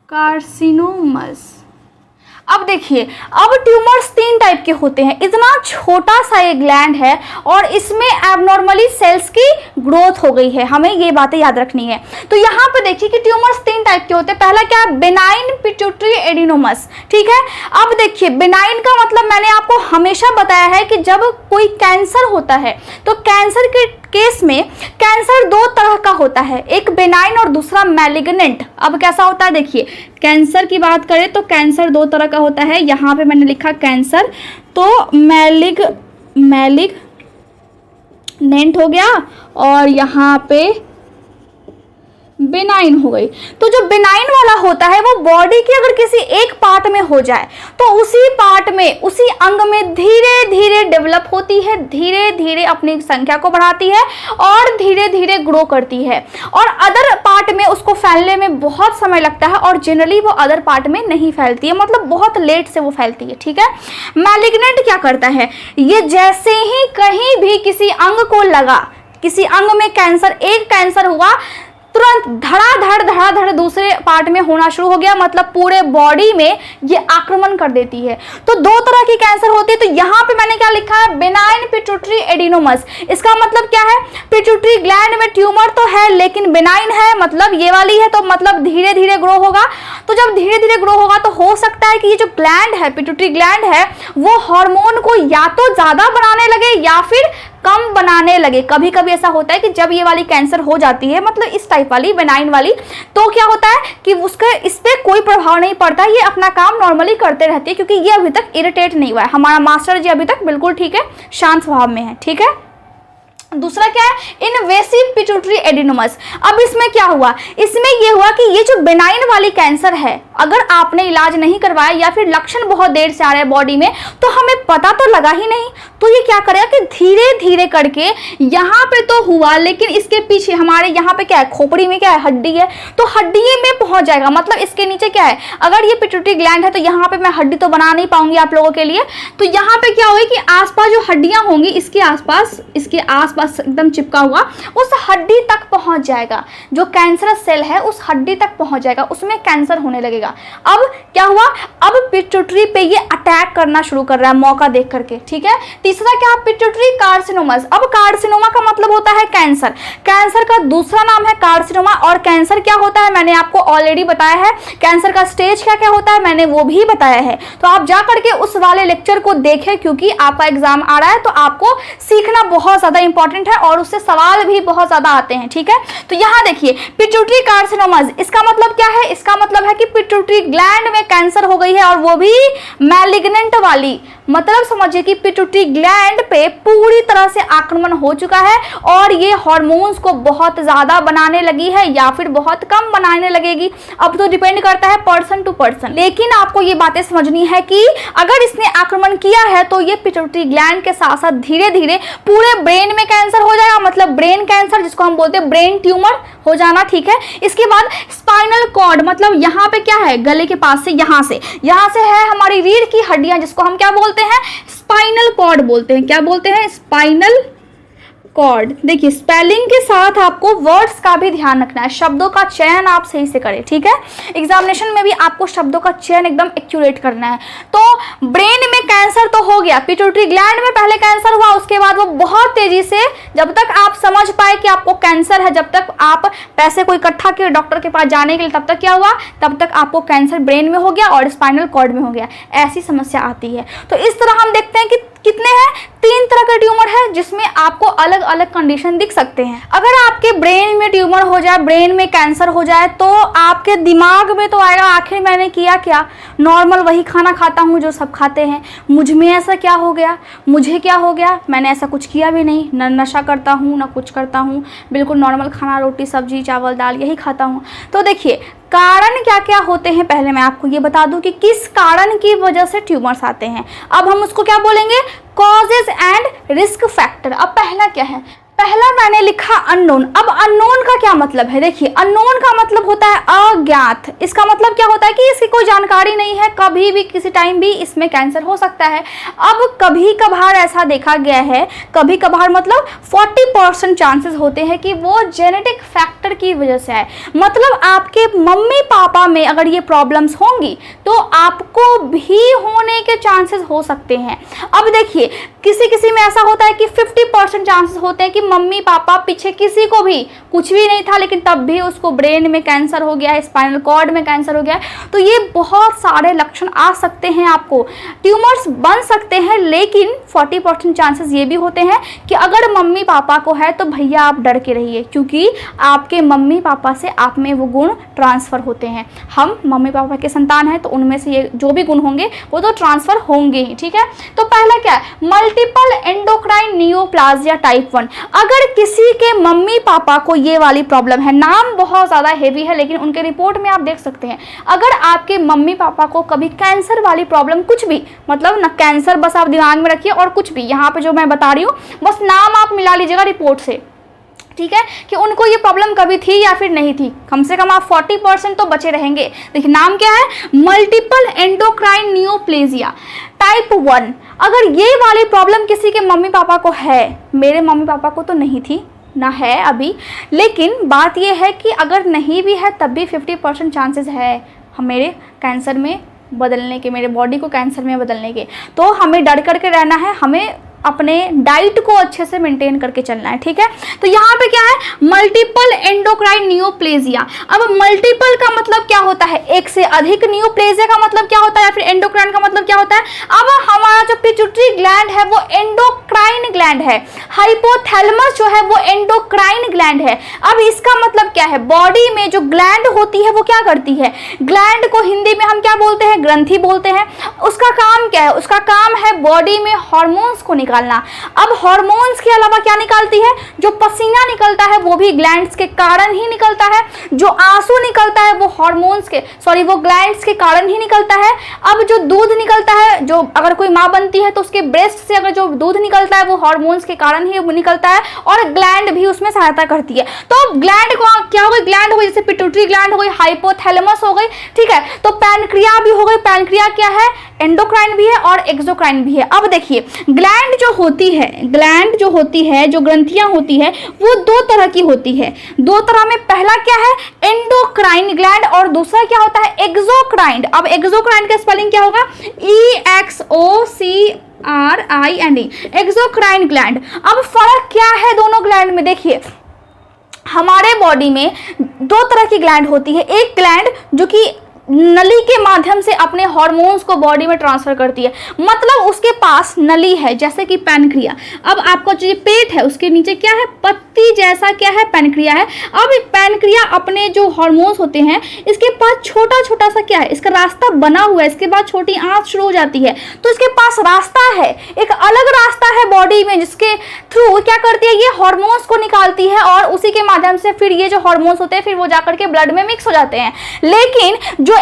carcinomas. अब देखिए, अब ट्यूमर्स 3 टाइप के होते हैं। इतना छोटा सा ये ग्लैंड है और इसमें एबनॉर्मली सेल्स की ग्रोथ हो गई है, हमें ये बातें याद रखनी है। तो यहाँ पे देखिए कि ट्यूमर्स 3 टाइप के होते हैं। पहला क्या है? Benign pituitary adenomas. ठीक है, अब देखिए बेनाइन का मतलब मैंने आपको हमेशा बताया है कि जब कोई कैंसर होता है तो कैंसर के केस में कैंसर 2 तरह का होता है, एक बेनाइन और दूसरा मैलिग्नेंट। अब कैसा होता है देखिए, कैंसर की बात करें तो कैंसर 2 तरह का होता है। यहाँ पे मैंने लिखा कैंसर, तो मैलिग्नेंट हो गया और यहाँ पे बेनाइन हो गई। तो जो बेनाइन वाला होता है वो बॉडी के अगर किसी एक पार्ट में हो जाए तो उसी पार्ट में, उसी अंग में धीरे धीरे डेवलप होती है, धीरे धीरे अपनी संख्या को बढ़ाती है और धीरे धीरे ग्रो करती है, और अदर पार्ट में उसको फैलने में बहुत समय लगता है और जनरली वो अदर पार्ट में नहीं फैलती है, मतलब बहुत लेट से वो फैलती है। ठीक है, मैलिग्नेंट क्या करता है? ये जैसे ही कहीं भी किसी अंग को लगा, किसी अंग में कैंसर, एक कैंसर हुआ, तुरंत धड़ाधड़ दूसरे पार्ट में होना शुरू हो गया, मतलब पूरे बॉडी में ये आक्रमण कर देती है। तो 2 तरह की कैंसर होती है। तो यहाँ पे मैंने क्या लिखा है? Benign pituitary adenomas. इसका मतलब क्या है? पिट्यूटरी ग्लैंड में ट्यूमर तो है लेकिन बेनाइन है, मतलब ये वाली है, तो मतलब धीरे धीरे ग्रो होगा। तो जब धीरे धीरे ग्रो होगा तो हो सकता है कि ये जो ग्लैंड है, पिट्यूटरी ग्लैंड है, वो हार्मोन को या तो ज्यादा बनाने लगे या फिर कम बनाने लगे। कभी कभी ऐसा होता है कि जब ये वाली कैंसर हो जाती है, मतलब इस टाइप वाली बेनाइन वाली, तो क्या होता है कि उसके इस पे कोई प्रभाव नहीं पड़ता, ये अपना काम नॉर्मली करते रहती है, क्योंकि ये अभी तक इरिटेट नहीं हुआ है। हमारा मास्टर जी अभी तक बिल्कुल ठीक है, शांत स्वभाव में है। ठीक है, दूसरा क्या है? Invasive pituitary adenomas. अब इसमें क्या हुआ? इसमें ये हुआ कि ये जो बेनाइन वाली कैंसर है, अगर आपने इलाज नहीं करवाया या फिर लक्षण बहुत देर से आ रहे हैं बॉडी में, तो हमें पता तो लगा ही नहीं, तो ये क्या करेगा कि धीरे धीरे करके यहाँ पे तो हुआ, लेकिन इसके पीछे हमारे यहाँ पे क्या है? खोपड़ी में क्या है? हड्डी है, तो हड्डी में पहुंच जाएगा। मतलब इसके नीचे क्या है? अगर ये पिट्यूटरी ग्लैंड है तो यहाँ पे मैं हड्डी तो बना नहीं पाऊंगी आप लोगों के लिए, तो यहाँ पे क्या होगी कि आसपास जो हड्डियां होंगी, इसके आसपास एकदम चिपका हुआ, उस हड्डी तक पहुंच जाएगा। जो कैंसरस सेल है उस हड्डी तक पहुंच जाएगा, उसमें कैंसर होने लगेगा। अब क्या हुआ? अब पिट्यूटरी पे ये अटैक करना शुरू कर रहा है मौका देख करके। ठीक है, तीसरा क्या? Pituitary carcinomas. अब कार्सिनोमा का मतलब होता है कैंसर, कैंसर का दूसरा नाम है कार्सिनोमा। और कैंसर क्या होता है मैंने आपको ऑलरेडी बताया है, कैंसर का स्टेज क्या क्या होता है मैंने वो भी बताया है, तो आप जा करके उस वाले लेक्चर को देखें, क्योंकि आपका एग्जाम आ रहा है तो आपको सीखना बहुत ज्यादा इंपॉर्टेंट है और उससे सवाल भी बहुत ज्यादा आते हैं। ठीक है, तो यहाँ देखिए पिट्यूटरी कार्सिनोमस, इसका मतलब क्या है? इसका मतलब है कि पिट्यूटरी ग्लैंड में कैंसर हो गई है और वो भी मैलिग्नेंट वाली, मतलब समझिए कि पिट्यूटरी ग्लैंड पे पूरी तरह से आक्रमण हो चुका है और ये हार्मोन्स को बहुत ज़्यादा बनाने लगी है या फिर बहुत कम बनाने लगेगी। अब तो डिपेंड करता है पर्सन टू पर्सन, लेकिन आपको ये बातें समझनी है कि अगर इसने आक्रमण किया है तो ये पिट्यूटरी ग्लैंड के साथ साथ धीरे धीरे पूरे ब्रेन में कैंसर हो जाएगा, मतलब ब्रेन कैंसर जिसको हम बोलते हैं ब्रेन ट्यूमर हो जाना, ठीक है। इसके बाद स्पाइनल कॉर्ड, मतलब यहाँ पे क्या है, गले के पास से यहाँ से है हमारी रीढ़ की हड्डियां जिसको हम क्या बोलते हैं, स्पाइनल कॉर्ड बोलते हैं। क्या बोलते हैं, स्पाइनल कॉर्ड। देखिए स्पेलिंग के साथ आपको वर्ड्स का भी ध्यान रखना है, शब्दों का चयन आप सही से करें, ठीक है। एग्जामिनेशन में भी आपको शब्दों का चयन एकदम एक्यूरेट करना है। तो ब्रेन में कैंसर तो हो गया, पिट्यूटरी ग्लैंड में पहले कैंसर हुआ, उसके बाद वो बहुत तेजी से, जब तक आप समझ पाए कि आपको कैंसर है, जब तक आप पैसे को इकट्ठा किए डॉक्टर के पास जाने के लिए, तब तक क्या हुआ, तब तक आपको कैंसर ब्रेन में हो गया और स्पाइनल कॉर्ड में हो गया। ऐसी समस्या आती है। तो इस तरह हम देखते हैं कि कितने हैं, 3 तरह के ट्यूमर है जिसमें आपको अलग अलग कंडीशन दिख सकते हैं। अगर आपके ब्रेन में ट्यूमर हो जाए, ब्रेन में कैंसर हो जाए, तो आपके दिमाग में तो आएगा आखिर मैंने किया क्या, नॉर्मल वही खाना खाता हूँ जो सब खाते हैं, मुझ में ऐसा क्या हो गया, मुझे क्या हो गया, मैंने ऐसा कुछ किया भी नहीं, न नशा करता हूँ ना कुछ करता हूँ, बिल्कुल नॉर्मल खाना, रोटी सब्जी चावल दाल यही खाता हूँ। तो देखिए कारण क्या क्या होते हैं, पहले मैं आपको ये बता दूं कि किस कारण की वजह से ट्यूमर्स आते हैं। अब हम उसको क्या बोलेंगे, कॉजेज एंड रिस्क फैक्टर। अब पहला क्या है, पहला मैंने लिखा अननोन। अब अननोन का क्या मतलब है, देखिए अननोन का मतलब होता है अज्ञात। इसका मतलब क्या होता है कि इसकी कोई जानकारी नहीं है, कभी भी किसी टाइम भी इसमें कैंसर हो सकता है। अब कभी कभार ऐसा देखा गया है, कभी कभार मतलब 40% चांसेस होते हैं कि वो जेनेटिक फैक्टर की वजह से आए, मतलब आपके मम्मी पापा में अगर ये प्रॉब्लम्स होंगी तो आपको भी होने के चांसेस हो सकते हैं। अब देखिए किसी किसी में ऐसा होता है कि 50% चांसेस होते हैं कि मम्मी पापा पीछे किसी को भी कुछ भी नहीं था लेकिन तब भी उसको ब्रेन में कैंसर हो गया है, स्पाइनल कॉर्ड में कैंसर हो गया है। तो ये बहुत सारे लक्षण आ सकते हैं, आपको ट्यूमर्स बन सकते हैं, लेकिन 40% चांसेस ये भी होते हैं कि अगर मम्मी पापा को है तो भैया आप डर के रहिए, क्योंकि आपके मम्मी पापा से आप में वो गुण ट्रांसफ़र होते हैं। हम मम्मी पापा के संतान हैं तो उनमें से ये जो भी गुण होंगे वो तो ट्रांसफ़र होंगे ही, ठीक है। तो पहला क्या है, मल्टीपल एंडोक्राइन नियोप्लाजिया टाइप 1। अगर किसी के मम्मी पापा को ये वाली प्रॉब्लम है, नाम बहुत ज़्यादा हेवी है लेकिन उनके रिपोर्ट में आप देख सकते हैं, अगर आपके मम्मी पापा को कभी कैंसर वाली प्रॉब्लम, कुछ भी मतलब ना कैंसर, बस आप दिमाग में रखिए, और कुछ भी यहाँ पे जो मैं बता रही हूँ बस नाम आप मिला लीजिएगा रिपोर्ट से, ठीक है, कि उनको ये प्रॉब्लम कभी थी या फिर नहीं थी, कम से कम आप 40% तो बचे रहेंगे। देखिए नाम क्या है, मल्टीपल एंडोक्राइन नियोप्लेजिया टाइप 1। अगर ये वाली प्रॉब्लम किसी के मम्मी पापा को है, मेरे मम्मी पापा को तो नहीं थी ना है अभी, लेकिन बात ये है कि अगर नहीं भी है तब भी 50% चांसेस है मेरे कैंसर में बदलने के, मेरे बॉडी को कैंसर में बदलने के। तो हमें डर करके रहना है, हमें अपने डाइट को अच्छे से मेंटेन करके चलना है, ठीक है। तो यहाँ पे क्या है, मल्टीपल एंडोक्राइन नियोप्लेजिया। अब मल्टीपल का मतलब क्या होता है, एक से अधिक, नियोप्लेजिया का मतलब क्या होता है, या फिर एंडोक्राइन का मतलब क्या होता है। अब हमारा जो पिट्यूटरी ग्लैंड है वो एंडोक्राइन ग्लैंड है, हाइपोथैलेमस जो है वो एंडोक्राइन ग्लैंड है। अब इसका मतलब क्या है, बॉडी में जो ग्लैंड होती है वो क्या करती है, ग्लैंड को हिंदी में हम क्या बोलते हैं, ग्रंथि बोलते हैं। उसका काम क्या है, उसका काम है बॉडी में हार्मोन्स को निकालना। अब हार्मोन्स के अलावा क्या निकालती है, जो पसीना निकलता है वो भी ग्लैंड्स के कारण ही निकलता है, जो आंसू निकलता है वो हार्मोन्स के वो ग्लैंड्स के कारण ही निकलता है। अब जो दूध निकलता है, जो अगर कोई माँ बनती है तो उसके ब्रेस्ट से अगर जो दूध निकलता है वो हार्मोन्स के कारण ही निकलता है, और ग्लैंड भी उसमें सहायता करती है। तो ग्लैंड को क्या हो गई, ग्लैंड हो गई, जैसे पिट्यूटरी ग्लैंड हो गई, हाइपोथैलेमस हो गई, ठीक है। तो पैनक्रिया भी हो गई, पैनक्रिया क्या है, एंडोक्राइन भी है और एक्सोक्राइन भी है। अब देखिए ग्लैंड जो होती है, जो ग्रंथियां होती है वो 2 तरह की होती है। 2 तरह में पहला क्या है, एंडोक्राइन ग्लैंड, और दूसरा क्या होता है, एक्सोक्राइन। अब एक्सोक्राइन का स्पेलिंग क्या होगा, EXOCRINE, एक्सोक्राइन ग्लैंड। अब फर्क क्या है दोनों ग्लैंड में, देखिए हमारे बॉडी में 2 तरह की ग्लैंड होती है। एक ग्लैंड जो कि नली के माध्यम से अपने हार्मोन्स को बॉडी में ट्रांसफर करती है। मतलब उसके पास नली है, जैसे कि पैनक्रिया। अब आपका जो पेट है उसके नीचे क्या है, पत्ती जैसा क्या है, पैनक्रिया है। अब पैनक्रिया अपने जो हार्मोन्स होते हैं, इसके पास छोटा छोटा सा क्या है, इसका रास्ता बना हुआ है, इसके बाद छोटी आंत शुरू हो जाती है, तो इसके पास रास्ता है, एक अलग रास्ता है बॉडी में, जिसके थ्रू क्या करती है, ये हार्मोन्स को निकालती है और उसी के माध्यम से फिर ये जो हार्मोन्स होते हैं फिर वो जाकर के ब्लड में मिक्स हो जाते हैं। लेकिन जो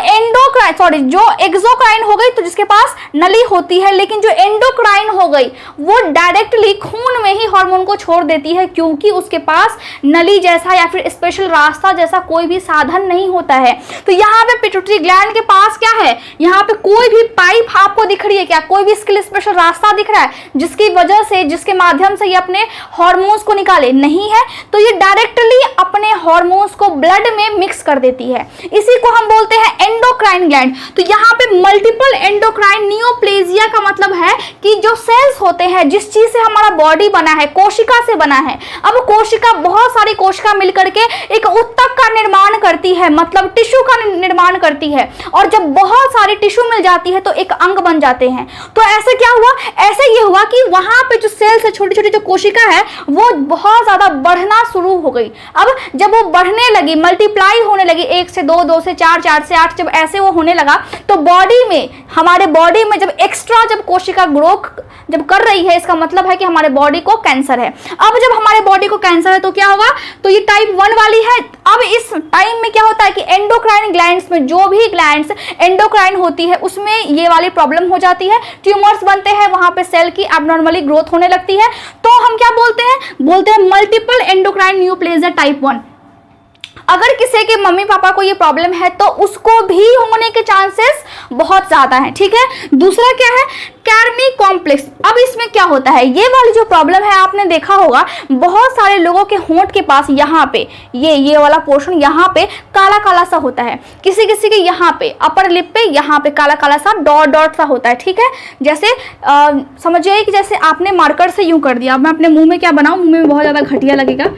एक्सोक्राइन हो गई तो जिसके पास नली होती है, लेकिन जो एंडोक्राइन हो गई वो डायरेक्टली खून में ही हार्मोन को छोड़ देती है, क्योंकि उसके पास नली जैसा या फिर स्पेशल रास्ता जैसा कोई भी साधन नहीं होता है। तो यहाँ पे पिट्यूटरी ग्लैंड के पास क्या है, यहाँ पे कोई भी पाइप आपको दिख रही है क्या, कोई भी इसके लिए स्पेशल रास्ता दिख रहा है जिसकी वजह से, जिसके माध्यम से ये अपने हार्मोन्स को निकाले, नहीं है। तो ये डायरेक्टली अपने हार्मोन्स को ब्लड में मिक्स कर देती है, इसी को हम बोलते हैं एंडोक्राइन ग्लैंड। तो यहाँ पे मल्टीपल एंडोक्राइन नियोप्लेजिया का मतलब है कि जो सेल्स होते हैं, जिस चीज से हमारा बॉडी बना है, कोशिका से बना है। अब कोशिका, बहुत सारी कोशिका मिलकर के एक ऊतक का निर्माण करती है, मतलब टिश्यू का निर्माण करती है, और जब बहुत सारी टिश्यू मिल जाती है तो एक अंग बन जाते हैं। तो ऐसे क्या हुआ, ऐसे ये हुआ कि वहां पे जो सेल्स है, छोटी छोटी जो कोशिका है, वो बहुत ज्यादा बढ़ना शुरू हो गई। अब जब वो बढ़ने लगी, मल्टीप्लाई होने लगी, 1 से 2, 2 से 4, 4 से 8, जब ऐसे वो होने लगा तो बॉडी में, हमारे बॉडी में जब एक्स्ट्रा जब कोशिका ग्रो जब कर रही है, इसका मतलब है कि हमारे बॉडी को कैंसर है। अब जब हमारे बॉडी को कैंसर है तो क्या होगा, तो ये टाइप 1 वाली है। अब इस टाइम में क्या होता है कि एंडोक्राइन ग्लैंड्स में, जो भी ग्लैंड्स एंडोक्राइन होती है उसमें ये वाली प्रॉब्लम हो जाती है, ट्यूमर्स बनते हैं, वहां पे सेल की एबनॉर्मली ग्रोथ होने लगती है। तो हम क्या बोलते हैं मल्टीपल एंडोक्राइन न्यूप्लेजिया टाइप 1। अगर किसी के मम्मी पापा को ये प्रॉब्लम है तो उसको भी होने के चांसेस बहुत ज्यादा हैं, ठीक है। दूसरा क्या है, कैर्नी कॉम्प्लेक्स। अब इसमें क्या होता है, ये वाली जो प्रॉब्लम है, आपने देखा होगा बहुत सारे लोगों के होंठ के पास यहाँ पे ये वाला पोर्शन यहाँ पे काला काला सा होता है, किसी किसी के यहाँ पे अपर लिप पे यहाँ पे काला काला सा डॉट डॉट सा होता है, ठीक है। जैसे समझिए कि जैसे आपने मार्कर से यूं कर दिया। अब मैं अपने मुंह में क्या बनाऊं, मुंह में बहुत ज्यादा घटिया लगेगा,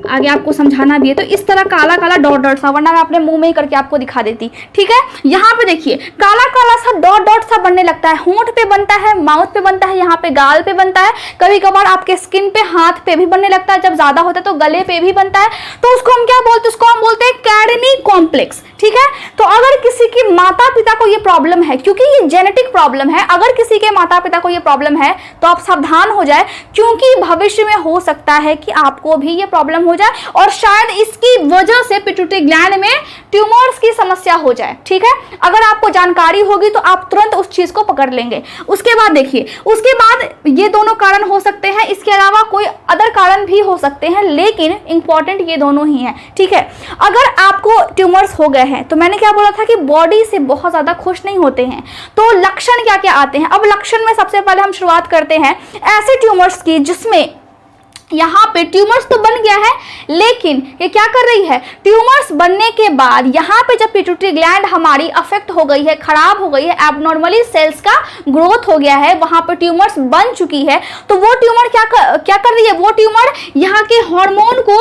आगे आपको समझाना भी है, तो इस तरह काला काला डॉट डॉट सा, वरना मैं अपने मुंह में ही करके आपको दिखा देती, ठीक है। यहाँ पे देखिए काला काला सा डॉट डॉट सा बनने लगता है, होंठ पे बनता है, माउथ पे बनता है, यहाँ पे गाल पे बनता है, कभी कभार आपके स्किन पे, हाथ पे भी बनने लगता है, जब ज्यादा होता है तो गले पे भी बनता है। तो उसको हम क्या बोलते हैं, उसको हम बोलते हैं कैर्नी कॉम्प्लेक्स, ठीक है। तो अगर किसी के माता पिता को ये प्रॉब्लम है, क्योंकि ये जेनेटिक प्रॉब्लम है, अगर किसी के माता पिता को ये प्रॉब्लम है तो आप सावधान हो जाए, क्योंकि भविष्य में हो सकता है कि आपको भी ये प्रॉब्लम हो जाए और शायद इसकी वजह से पिट्यूटरी ग्लैंड में ट्यूमर्स की समस्या हो जाए, ठीक है। अगर आपको जानकारी होगी तो आप तुरंत उस चीज को पकड़ लेंगे। उसके बाद देखिए, उसके बाद ये दोनों कारण हो सकते हैं, इसके अलावा कोई अदर कारण भी हो सकते हैं, लेकिन इंपॉर्टेंट ये दोनों ही हैं, ठीक है। अगर आपको ट्यूमर्स हो गए हैं तो मैंने क्या बोला था कि बॉडी से बहुत ज्यादा खुश नहीं होते हैं, तो लक्षण क्या क्या आते हैं। अब लक्षण में सबसे पहले हम शुरुआत करते हैं ऐसे ट्यूमर्स की जिसमें यहाँ पे ट्यूमर्स तो बन गया है, लेकिन ये क्या कर रही है, ट्यूमर्स बनने के बाद यहाँ पे जब पिट्यूटरी ग्लैंड हमारी अफेक्ट हो गई है, खराब हो गई है, एबनॉर्मली सेल्स का ग्रोथ हो गया है, वहाँ पे ट्यूमर्स बन चुकी है, तो वो ट्यूमर क्या कर रही है, वो ट्यूमर यहाँ के हार्मोन को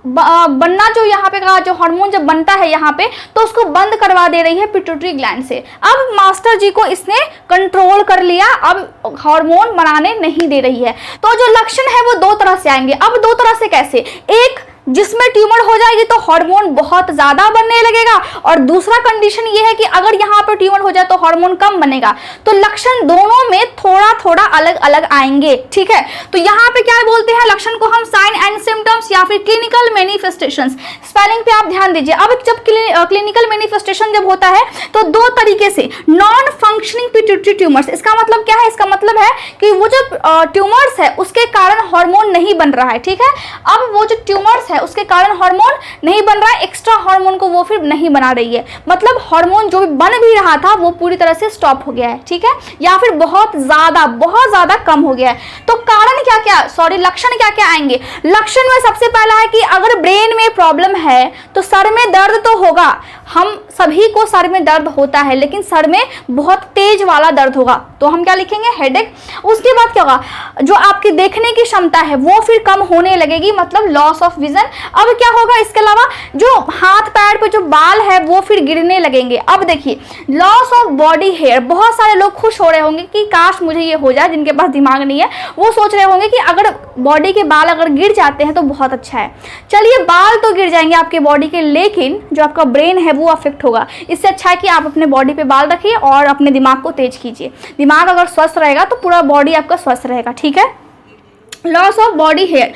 बनना, जो यहाँ पे का जो हार्मोन जब बनता है यहाँ पे, तो उसको बंद करवा दे रही है पिट्यूटरी ग्लैंड से। अब मास्टर जी को इसने कंट्रोल कर लिया, अब हार्मोन बनाने नहीं दे रही है। तो जो लक्षण है वो 2 तरह से आएंगे। अब 2 तरह से कैसे, एक जिसमें ट्यूमर हो जाएगी तो हार्मोन बहुत ज्यादा बनने लगेगा, और दूसरा कंडीशन ये है कि अगर यहाँ पर ट्यूमर हो जाए तो हार्मोन कम बनेगा। तो लक्षण दोनों में थोड़ा थोड़ा अलग अलग आएंगे, ठीक है। तो यहाँ पे क्या बोलते हैं, लक्षण को हम साइन एंड सिम्टम्स या फिर क्लिनिकल मैनिफेस्टेशंस, स्पेलिंग पे आप ध्यान दीजिए। अब जब क्लिनिकल मैनिफेस्टेशन जब होता है तो 2 तरीके से, नॉन फंक्शनिंग पिट्यूटरी ट्यूमर्स, इसका मतलब क्या है, इसका मतलब है कि वो जो ट्यूमर्स है उसके कारण हार्मोन नहीं बन रहा है, ठीक है। अब वो जो ट्यूमर्स है उसके कारण हार्मोन नहीं बन रहा है, एक्स्ट्रा हार्मोन को वो फिर नहीं बना रही है, मतलब हार्मोन जो भी बन भी रहा था वो पूरी तरह से स्टॉप हो गया है, ठीक है, या फिर बहुत ज्यादा कम हो गया है। तो कारण क्या क्या, लक्षण क्या क्या आएंगे। लक्षण में सबसे पहला है कि अगर ब्रेन में प्रॉब्लम है तो सर में दर्द तो होगा, हम सभी को सर में दर्द होता है, लेकिन सर में बहुत तेज वाला दर्द होगा, तो हम क्या लिखेंगे, हेडेक। उसके बाद क्या होगा, जो आपकी देखने की क्षमता है वो फिर कम होने लगेगी, मतलब लॉस ऑफ विजन। अब क्या होगा, इसके अलावा जो हाथ पैर पे जो बाल है वो फिर गिरने लगेंगे। अब देखिए लॉस ऑफ बॉडी हेयर, बहुत सारे लोग खुश हो रहे होंगे कि काश मुझे ये हो जाए, जिनके पास दिमाग नहीं है वो सोच रहे होंगे कि अगर बॉडी के बाल अगर गिर जाते हैं तो बहुत अच्छा है। चलिए बाल तो गिर जाएंगे आपके बॉडी के, लेकिन जो आपका ब्रेन है वो अफेक्ट होगा। इससे अच्छा है कि आप अपने बॉडी पे बाल रखिए और अपने दिमाग को तेज कीजिए। दिमाग अगर स्वस्थ रहेगा तो पूरा बॉडी आपका स्वस्थ रहेगा, ठीक है। लॉस ऑफ बॉडी हेयर,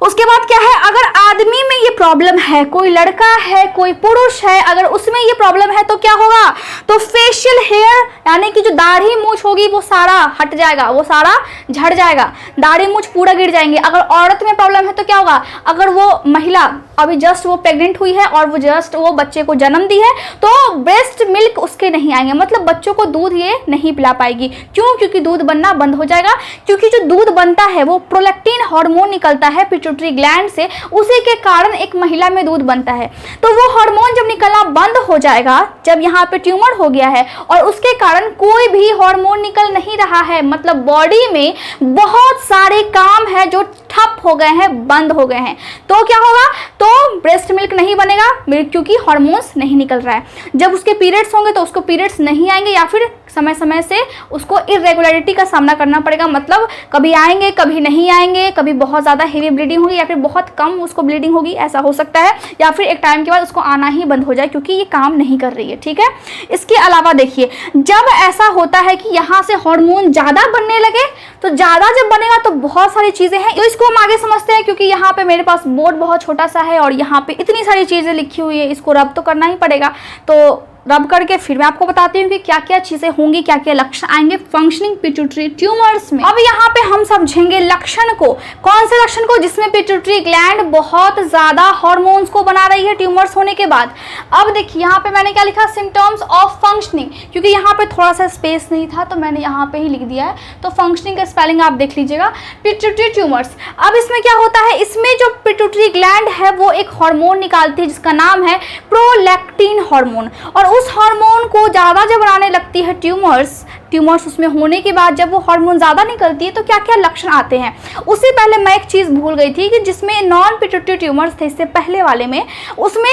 उसके बाद क्या है, अगर आदमी में ये प्रॉब्लम है, कोई लड़का है कोई पुरुष है, अगर उसमें ये प्रॉब्लम है तो क्या होगा, तो फेशियल हेयर यानी कि जो दाढ़ी मूछ होगी वो सारा हट जाएगा, वो सारा झड़ जाएगा, दाढ़ी मूछ पूरा गिर जाएंगे। अगर औरत में प्रॉब्लम है तो क्या होगा, अगर वो महिला अभी जस्ट वो प्रेग्नेंट हुई है और वो जस्ट वो बच्चे को जन्म दी है तो ब्रेस्ट मिल्क उसके नहीं आएंगे, मतलब बच्चों को दूध ये नहीं पिला पाएगी। क्यों, क्योंकि दूध बनना बंद हो जाएगा, क्योंकि जो दूध बनता है वो प्रोलैक्टिन हार्मोन निकलता है पिट्यूटरी ग्लैंड से, उसी के कारण एक महिला में दूध बनता है। तो वो हार्मोन जब निकलना बंद हो जाएगा, जब यहाँ पे ट्यूमर हो गया है और उसके कारण कोई भी हार्मोन निकल नहीं रहा है, मतलब बॉडी में बहुत सारे काम है जो ठप हो गए हैं, बंद हो गए हैं, तो क्या होगा, तो ब्रेस्ट मिल्क नहीं बनेगा, क्योंकि हार्मोन्स नहीं निकल रहा है। जब उसके पीरियड्स होंगे तो उसको पीरियड्स नहीं आएंगे या फिर समय समय से उसको इरेगुलरिटी का सामना करना पड़ेगा, मतलब कभी आएंगे कभी नहीं आएंगे, कभी बहुत ज़्यादा हेवी ब्लीडिंग होगी या फिर बहुत कम उसको ब्लीडिंग होगी, ऐसा हो सकता है, या फिर एक टाइम के बाद उसको आना ही बंद हो जाए क्योंकि ये काम नहीं कर रही है, ठीक है। इसके अलावा देखिए जब ऐसा होता है कि यहाँ से हार्मोन ज़्यादा बनने लगे, तो ज़्यादा जब बनेगा तो बहुत सारी चीज़ें हैं, तो इसको हम आगे समझते हैं, क्योंकि यहाँ पे मेरे पास बोर्ड बहुत छोटा सा है और यहाँ पे इतनी सारी चीज़ें लिखी हुई है, इसको रब तो करना ही पड़ेगा। तो रब करके फिर मैं आपको बताती हूँ कि क्या क्या चीजें होंगी, क्या क्या लक्षण आएंगे फंक्शनिंग पिट्यूटरी ट्यूमर्स में। अब यहाँ पे हम समझेंगे लक्षण को, कौन से लक्षण को, जिसमें पिट्यूटरी ग्लैंड बहुत ज्यादा हार्मोन्स को बना रही है ट्यूमर्स होने के बाद। अब देखिए यहाँ पे मैंने क्या लिखा, सिम्टम्स ऑफ फंक्शनिंग, क्योंकि यहाँ पे थोड़ा सा स्पेस नहीं था तो मैंने यहाँ पे ही लिख दिया है, तो फंक्शनिंग का स्पेलिंग आप देख लीजिएगा, पिट्यूटरी ट्यूमर्स। अब इसमें क्या होता है, इसमें जो पिट्यूटरी ग्लैंड है वो एक हार्मोन निकालती है जिसका नाम है प्रोलैक्टिन हार्मोन, और उस हार्मोन को ज़्यादा जब बनाने लगती है ट्यूमर्स उसमें होने के बाद जब वो हार्मोन ज़्यादा निकलती है तो क्या क्या लक्षण आते हैं। उससे पहले मैं एक चीज़ भूल गई थी कि जिसमें नॉन पिट्यूटरी ट्यूमर्स थे इससे पहले वाले में, उसमें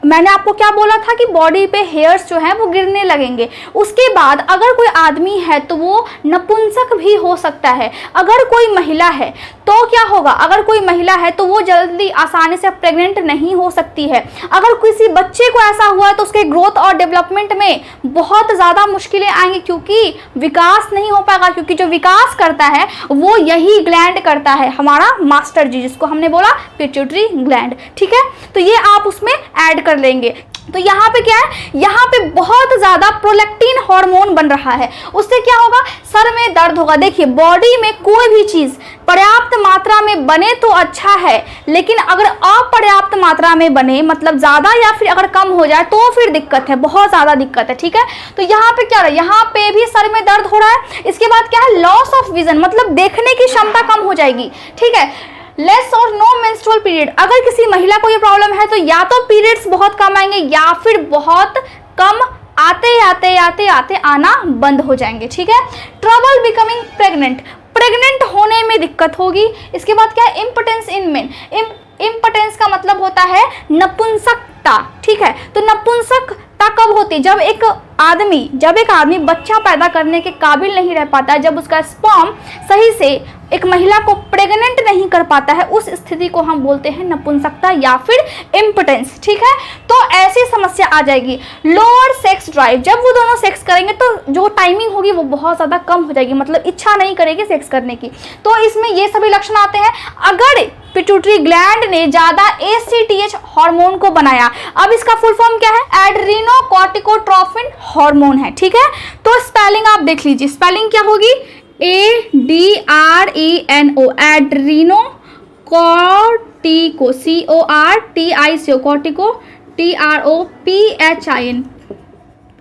मैंने आपको क्या बोला था कि बॉडी पे हेयर्स जो हैं वो गिरने लगेंगे। उसके बाद अगर कोई आदमी है तो वो नपुंसक भी हो सकता है। अगर कोई महिला है तो क्या होगा, अगर कोई महिला है तो वो जल्दी आसानी से प्रेग्नेंट नहीं हो सकती है। अगर किसी बच्चे को ऐसा हुआ है तो उसके ग्रोथ और डेवलपमेंट में बहुत ज़्यादा मुश्किलें आएंगी, क्योंकि विकास नहीं हो पाएगा, क्योंकि जो विकास करता है वो यही ग्लैंड करता है, हमारा मास्टर जी, जिसको हमने बोला पिट्यूटरी ग्लैंड, ठीक है। तो ये आप उसमें ऐड कर लेंगे। तो यहाँ पे क्या है, यहाँ पे बहुत ज़्यादा प्रोलैक्टिन हार्मोन बन रहा है, उससे क्या होगा, सर में दर्द होगा। देखिए बॉडी में कोई भी चीज़ पर्याप्त मात्रा में बने तो अच्छा है, लेकिन अगर अपर्याप्त मात्रा में बने, मतलब ज़्यादा या फिर अगर कम हो जाए तो फिर दिक्कत है, बहुत ज़्यादा दिक्कत है, ठीक है। तो यहाँ पे क्या है, यहाँ पे भी सर में दर्द हो रहा है। इसके बाद क्या है, लॉस ऑफ विजन, मतलब देखने की क्षमता कम हो जाएगी, ठीक है। लेस और नो मेंस्ट्रुअल पीरियड, अगर किसी महिला को ये प्रॉब्लम है तो या तो पीरियड्स बहुत कम आएंगे या फिर बहुत कम आते आते आना बंद हो जाएंगे, ठीक है। ट्रबल बिकमिंग प्रेग्नेंट होने में दिक्कत होगी। इसके बाद क्या है, इम्पोटेंस इन मेन, इम्पोटेंस का मतलब होता है नपुंसकता, ठीक है। तो नपुंसकता कब होती है, जब एक आदमी बच्चा पैदा करने के काबिल नहीं रह पाता, जब उसका स्पर्म सही से एक महिला को प्रेग्नेंट नहीं कर पाता है, उस स्थिति को हम बोलते हैं नपुंसकता या फिर इम्पोटेंस, ठीक है। तो ऐसी समस्या आ जाएगी। लोअर सेक्स ड्राइव, जब वो दोनों सेक्स करेंगे तो जो टाइमिंग होगी वो बहुत ज़्यादा कम हो जाएगी, मतलब इच्छा नहीं करेगी सेक्स करने की। तो इसमें ये सभी लक्षण आते हैं अगर पिट्यूटरी ग्लैंड ने ज़्यादा ACTH हार्मोन को बनाया। अब इसका फुल फॉर्म क्या है, एड्रीनोकॉर्टिकोट्रोफिन हार्मोन है, ठीक है। तो स्पेलिंग आप देख लीजिए, स्पेलिंग क्या होगी, ADRENO, Adreno cortico, CORTICO, cortico TROPHIN,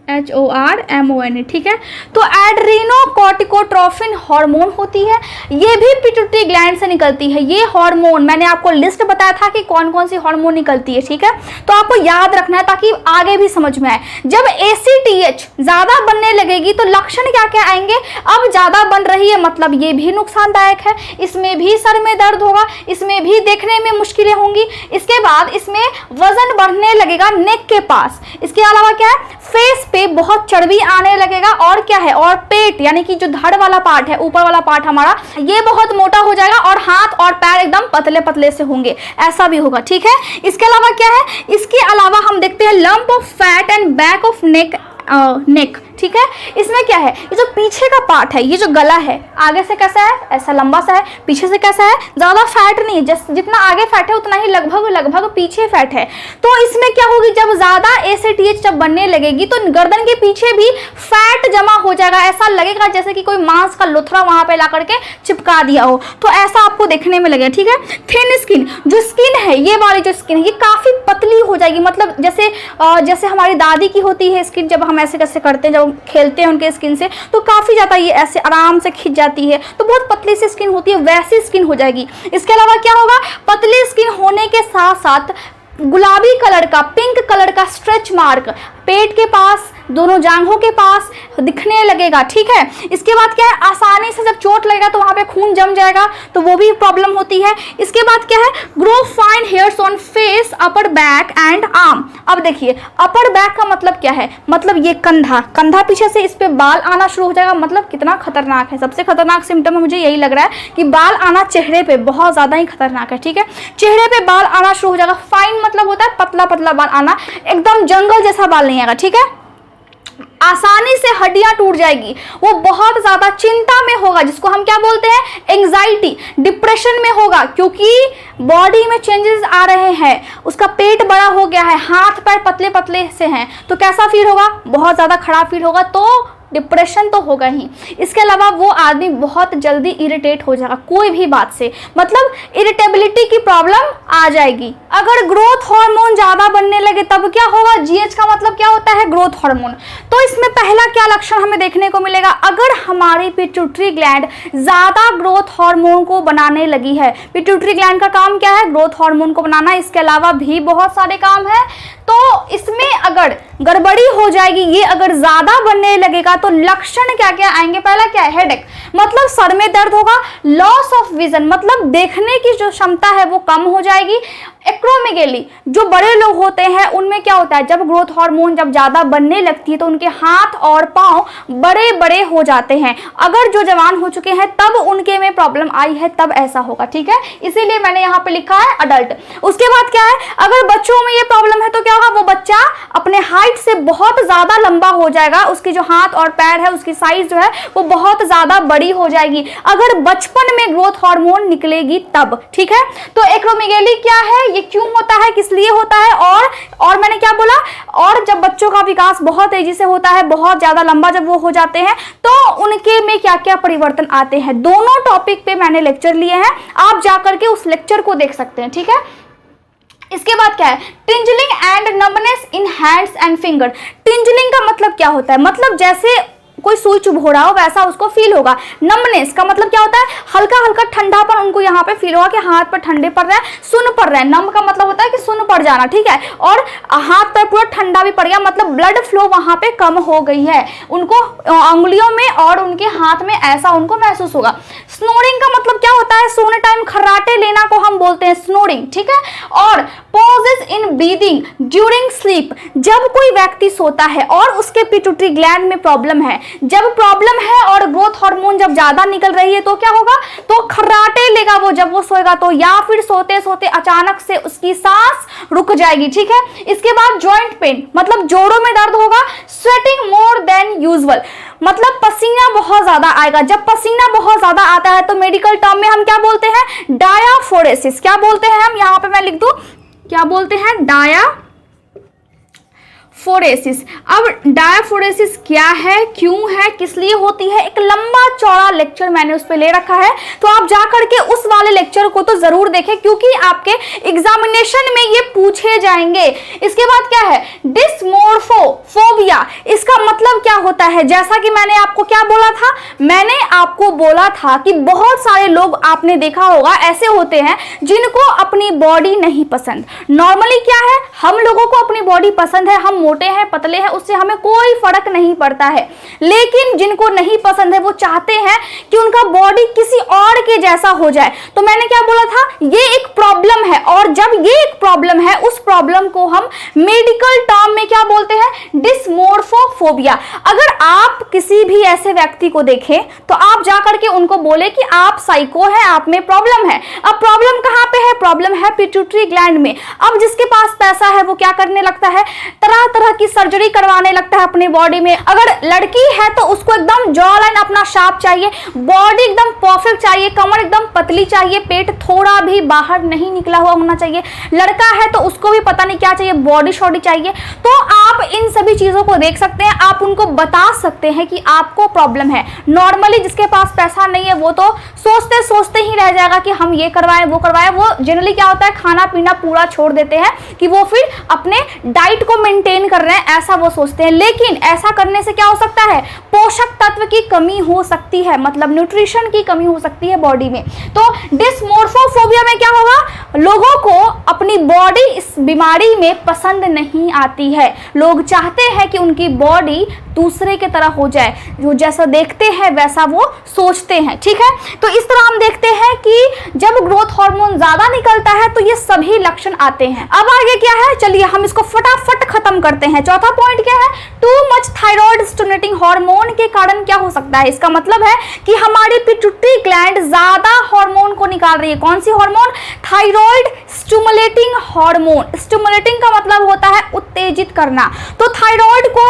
HORMONE, ठीक है। तो एड्रीनोकोर्टिकोट्रोफिन हार्मोन होती है, ये भी पिट्यूटरी ग्लैंड से निकलती है। ये हार्मोन मैंने आपको लिस्ट बताया था कि कौन कौन सी हार्मोन निकलती है, ठीक है। तो आपको याद रखना है ताकि आगे भी समझ में आए। जब ACTH ज्यादा बनने लगेगी तो लक्षण क्या क्या आएंगे? अब ज्यादा बन रही है मतलब ये भी नुकसानदायक है, इसमें भी सर में दर्द होगा, इसमें भी देखने में मुश्किलें होंगी। इसके बाद इसमें वजन बढ़ने लगेगा नेक के पास। इसके अलावा क्या है? फेस पे बहुत चर्बी आने लगेगा, और क्या है? और पेट यानी कि जो धड़ वाला पार्ट है, ऊपर वाला पार्ट हमारा, ये बहुत मोटा हो जाएगा और हाथ और पैर एकदम पतले पतले से होंगे, ऐसा भी होगा, ठीक है। इसके अलावा क्या है? इसके अलावा हम देखते हैं lump of fat and back of neck, ठीक है। इसमें क्या है? ये जो पीछे का पार्ट है, ये जो गला है, आगे से कैसा है? ऐसा लंबा सा है, पीछे से कैसा है? ज्यादा फैट नहीं है, जितना आगे फैट है उतना ही लगभग पीछे फैट है। तो इसमें क्या होगी? जब ज्यादा ACTH जब बनने लगेगी तो गर्दन के पीछे भी फैट जमा हो जाएगा, ऐसा लगेगा जैसे कि कोई मांस का लुथरा वहां पे ला करके चिपका दिया हो, तो ऐसा आपको देखने में लगेगा, ठीक है। थिन स्किन, जो स्किन है, ये वाली जो स्किन है, ये काफी पतली हो जाएगी, मतलब जैसे हमारी दादी की होती है स्किन, जब हम ऐसे कैसे करते हैं, जब खेलते हैं उनके स्किन से, तो काफी ज्यादा ये ऐसे आराम से खिंच जाती है, तो बहुत पतली सी स्किन होती है, वैसी स्किन हो जाएगी। इसके अलावा क्या होगा? पतली स्किन होने के साथ साथ गुलाबी कलर का, पिंक कलर का स्ट्रेच मार्क पेट के पास, दोनों जांघों के पास दिखने लगेगा, ठीक है। इसके बाद क्या है? आसानी से जब चोट लगेगा तो वहां पे खून जम जाएगा, तो वो भी प्रॉब्लम होती है। इसके बाद क्या है? Grow fine hairs on face, upper back and arm. अब देखिए, अपर बैक का मतलब क्या है? मतलब ये कंधा पीछे से इस पे बाल आना शुरू हो जाएगा, मतलब कितना खतरनाक है। सबसे खतरनाक सिम्टम मुझे यही लग रहा है कि बाल आना चेहरे पे, बहुत ज्यादा ही खतरनाक है, ठीक है। चेहरे पे बाल आना शुरू हो जाएगा। फाइन मतलब होता है पतला पतला बाल आना, एकदम जंगल जैसा बाल नहीं आएगा, ठीक है। आसानी से हड्डियां टूट जाएगी, वो बहुत ज्यादा चिंता में होगा, जिसको हम क्या बोलते हैं? एंजाइटी, डिप्रेशन में होगा, क्योंकि बॉडी में चेंजेस आ रहे हैं, उसका पेट बड़ा हो गया है, हाथ पैर पतले पतले से हैं, तो कैसा फील होगा? बहुत ज्यादा खराब फील होगा, तो डिप्रेशन तो होगा ही। इसके अलावा वो आदमी बहुत जल्दी इरिटेट हो जाएगा कोई भी बात से, मतलब इरिटेबिलिटी की प्रॉब्लम आ जाएगी। अगर ग्रोथ हार्मोन ज्यादा बनने लगे तब क्या होगा? GH का मतलब क्या होता है? Growth hormone. तो इसमें पहला क्या लक्षण हमें देखने को मिलेगा? अगर हमारी पिट्यूटरी ग्लैंड ज्यादा ग्रोथ हार्मोन को बनाने लगी है, पिट्यूटरी ग्लैंड का काम क्या है? ग्रोथ हार्मोन को बनाना, इसके अलावा भी बहुत सारे काम है। तो इसमें अगर गड़बड़ी हो जाएगी, ये अगर ज्यादा बनने लगेगा तो लक्षण क्या क्या आएंगे? पहला क्या है? हेडेक, मतलब सर में दर्द होगा। लॉस ऑफ विजन, मतलब देखने की जो क्षमता है वो कम हो जाएगी। एक्रोमेगेली, जो बड़े लोग होते हैं उनमें क्या होता है? जब ग्रोथ हार्मोन जब ज्यादा बनने लगती है तो उनके हाथ और पांव बड़े बड़े हो जाते हैं। अगर जो जवान हो चुके हैं तब उनके में प्रॉब्लम आई है, तब ऐसा होगा, ठीक है। इसीलिए मैंने यहाँ पे लिखा है अडल्ट। उसके बाद क्या है? अगर बच्चों में ये प्रॉब्लम है तो क्या होगा? वो बच्चा अपने हाइट से बहुत ज्यादा लंबा हो जाएगा, उसके जो हाथ और पैर है उसकी साइज जो है वो बहुत ज्यादा बड़ी हो जाएगी, अगर बचपन में ग्रोथ हार्मोन निकलेगी तब, ठीक है। तो एक्रोमेगेली क्या है? ये क्यों होता है, किस लिए होता है, और मैंने क्या बोला? और जब बच्चों का विकास बहुत तेजी से होता है, बहुत ज्यादा लंबा जब वो हो जाते हैं, तो उनके में क्या क्या परिवर्तन आते हैं, दोनों टॉपिक पे मैंने लेक्चर लिए हैं, आप जाकर के उस लेक्चर को देख सकते हैं, ठीक है। इसके बाद क्या है? Tingling and numbness in hands and finger. Tingling का मतलब क्या होता है? मतलब जैसे कोई सुई चुभ हो रहा हो वैसा उसको फील होगा। नंबनेस का मतलब क्या होता है? हल्का हल्का ठंडापन उनको यहाँ पे फील होगा कि हाथ पर ठंडे पड़ रहे हैं, सुन पड़ रहे हैं। नम का मतलब होता है कि सुन पड़ जाना, ठीक है। और हाथ पर पूरा ठंडा भी पड़ गया, मतलब ब्लड फ्लो वहां पे कम हो गई है, उनको अंगुलियों में और उनके हाथ में ऐसा उनको महसूस होगा। स्नोरिंग का मतलब क्या होता है? सोने टाइम खर्राटे लेना को हम बोलते हैं स्नोरिंग, ठीक है। और pauses in breathing during sleep, जब कोई व्यक्ति सोता है और उसके पिट्यूटरी ग्लैंड में प्रॉब्लम है, जब प्रॉब्लम है और ग्रोथ हार्मोन जब ज्यादा निकल रही है तो क्या होगा? तो खर्राटे लेगा वो जब वो सोएगा तो, या फिर सोते सोते अचानक से उसकी सांस रुक जाएगी, ठीक है। इसके बाद जॉइंट पेन, मतलब जोड़ों में दर्द होगा। स्वेटिंग मोर देन यूजुअल, मतलब पसीना बहुत ज्यादा आएगा। जब पसीना बहुत ज्यादा आता है तो मेडिकल टर्म में हम क्या बोलते हैं? डायाफोरेसिस। क्या बोलते हैं हम? यहाँ पे मैं लिख दूं, क्या बोलते हैं? डायफोरेसिस। अब डायफोरेसिस क्या है, क्यों है, किस लिए होती है, एक लंबा चौड़ा लेक्चर मैंने उस पर ले रखा है, तो आप जाकर के उस वाले लेक्चर को तो जरूर देखें क्योंकि आपके एग्जामिनेशन में ये पूछे जाएंगे। इसके बाद क्या है, डिस्मोर्फोफोबिया। इसका मतलब क्या होता है, जैसा कि मैंने आपको क्या बोला था, मैंने आपको बोला था कि बहुत सारे लोग आपने देखा होगा ऐसे होते हैं जिनको अपनी बॉडी नहीं पसंद। नॉर्मली क्या है, हम लोगों को अपनी बॉडी पसंद है, हम मोटे हैं पतले हैं उससे हमें कोई फर्क नहीं पड़ता है, लेकिन जिनको नहीं पसंद है वो चाहते हैं कि उनका बॉडी किसी और के जैसा हो जाए। तो मैंने क्या बोला था, ये एक प्रॉब्लम है, और जब ये एक प्रॉब्लम है उस प्रॉब्लम को हम मेडिकल टर्म में क्या बोलते हैं, डिस्मोर्फोफोबिया। अगर आप किसी भी ऐसे व्यक्ति को देखें तो आप जाकर के उनको बोले कि आप साइको है, आप में प्रॉब्लम है। अब प्रॉब्लम कहां पे है, प्रॉब्लम है पिट्यूटरी ग्लैंड में। अब जिसके पास पैसा है वो क्या करने लगता है, तरह तरह की सर्जरी करवाने लगता है अपनी बॉडी में। अगर लड़की है तो उसको एकदम जॉ लाइन अपना शार्प चाहिए, बॉडी एकदम परफेक्ट चाहिए, कमर एकदम पतली चाहिए, पेट थोड़ा भी बाहर नहीं निकला हुआ होना चाहिए। लड़का है तो उसको भी पता नहीं क्या चाहिए, बॉडी शॉडी चाहिए। तो आप इन सभी चीजों को देख सकते हैं, आप उनको बता सकते हैं कि आपको प्रॉब्लम है। नॉर्मली जिसके पास पैसा नहीं है वो तो सोचते सोचते ही रह जाएगा कि हम ये करवाएं वो करवाएं। वो जनरली क्या होता है, खाना पीना पूरा छोड़ देते हैं कि वो फिर अपने डाइट को मेंटेन कर रहे हैं, ऐसा वो सोचते हैं। लेकिन ऐसा करने से क्या हो सकता है, पोषक तत्व की कमी हो सकती है, मतलब न्यूट्रिशन की कमी हो सकती है बॉडी में। तो डिस्मोर्फोफोबिया में क्या होगा, लोगों को अपनी बॉडी इस बीमारी में पसंद नहीं आती है। लोग चाहते हैं कि उनकी बॉडी दूसरे की तरह हो जाए, जो जैसा देखते हैं वैसा वो सोचते हैं, ठीक है। तो इस तरह हम देखते हैं कि जब ग्रोथ हार्मोन ज्यादा निकलता है तो ये सभी लक्षण आते हैं। अब आगे क्या है, चलिए हम इसको फटाफट खत्म करते हैं। चौथा पॉइंट क्या है, too much thyroid stimulating hormone के कारण क्या हो सकता है, इसका मतलब है कि हमारी पिट्यूटरी ग्लैंड ज्यादा हार्मोन को निकाल रही है। कौन सी hormone, thyroid stimulating hormone. Stimulating का मतलब होता है उत्तेजित करना। तो थायराइड को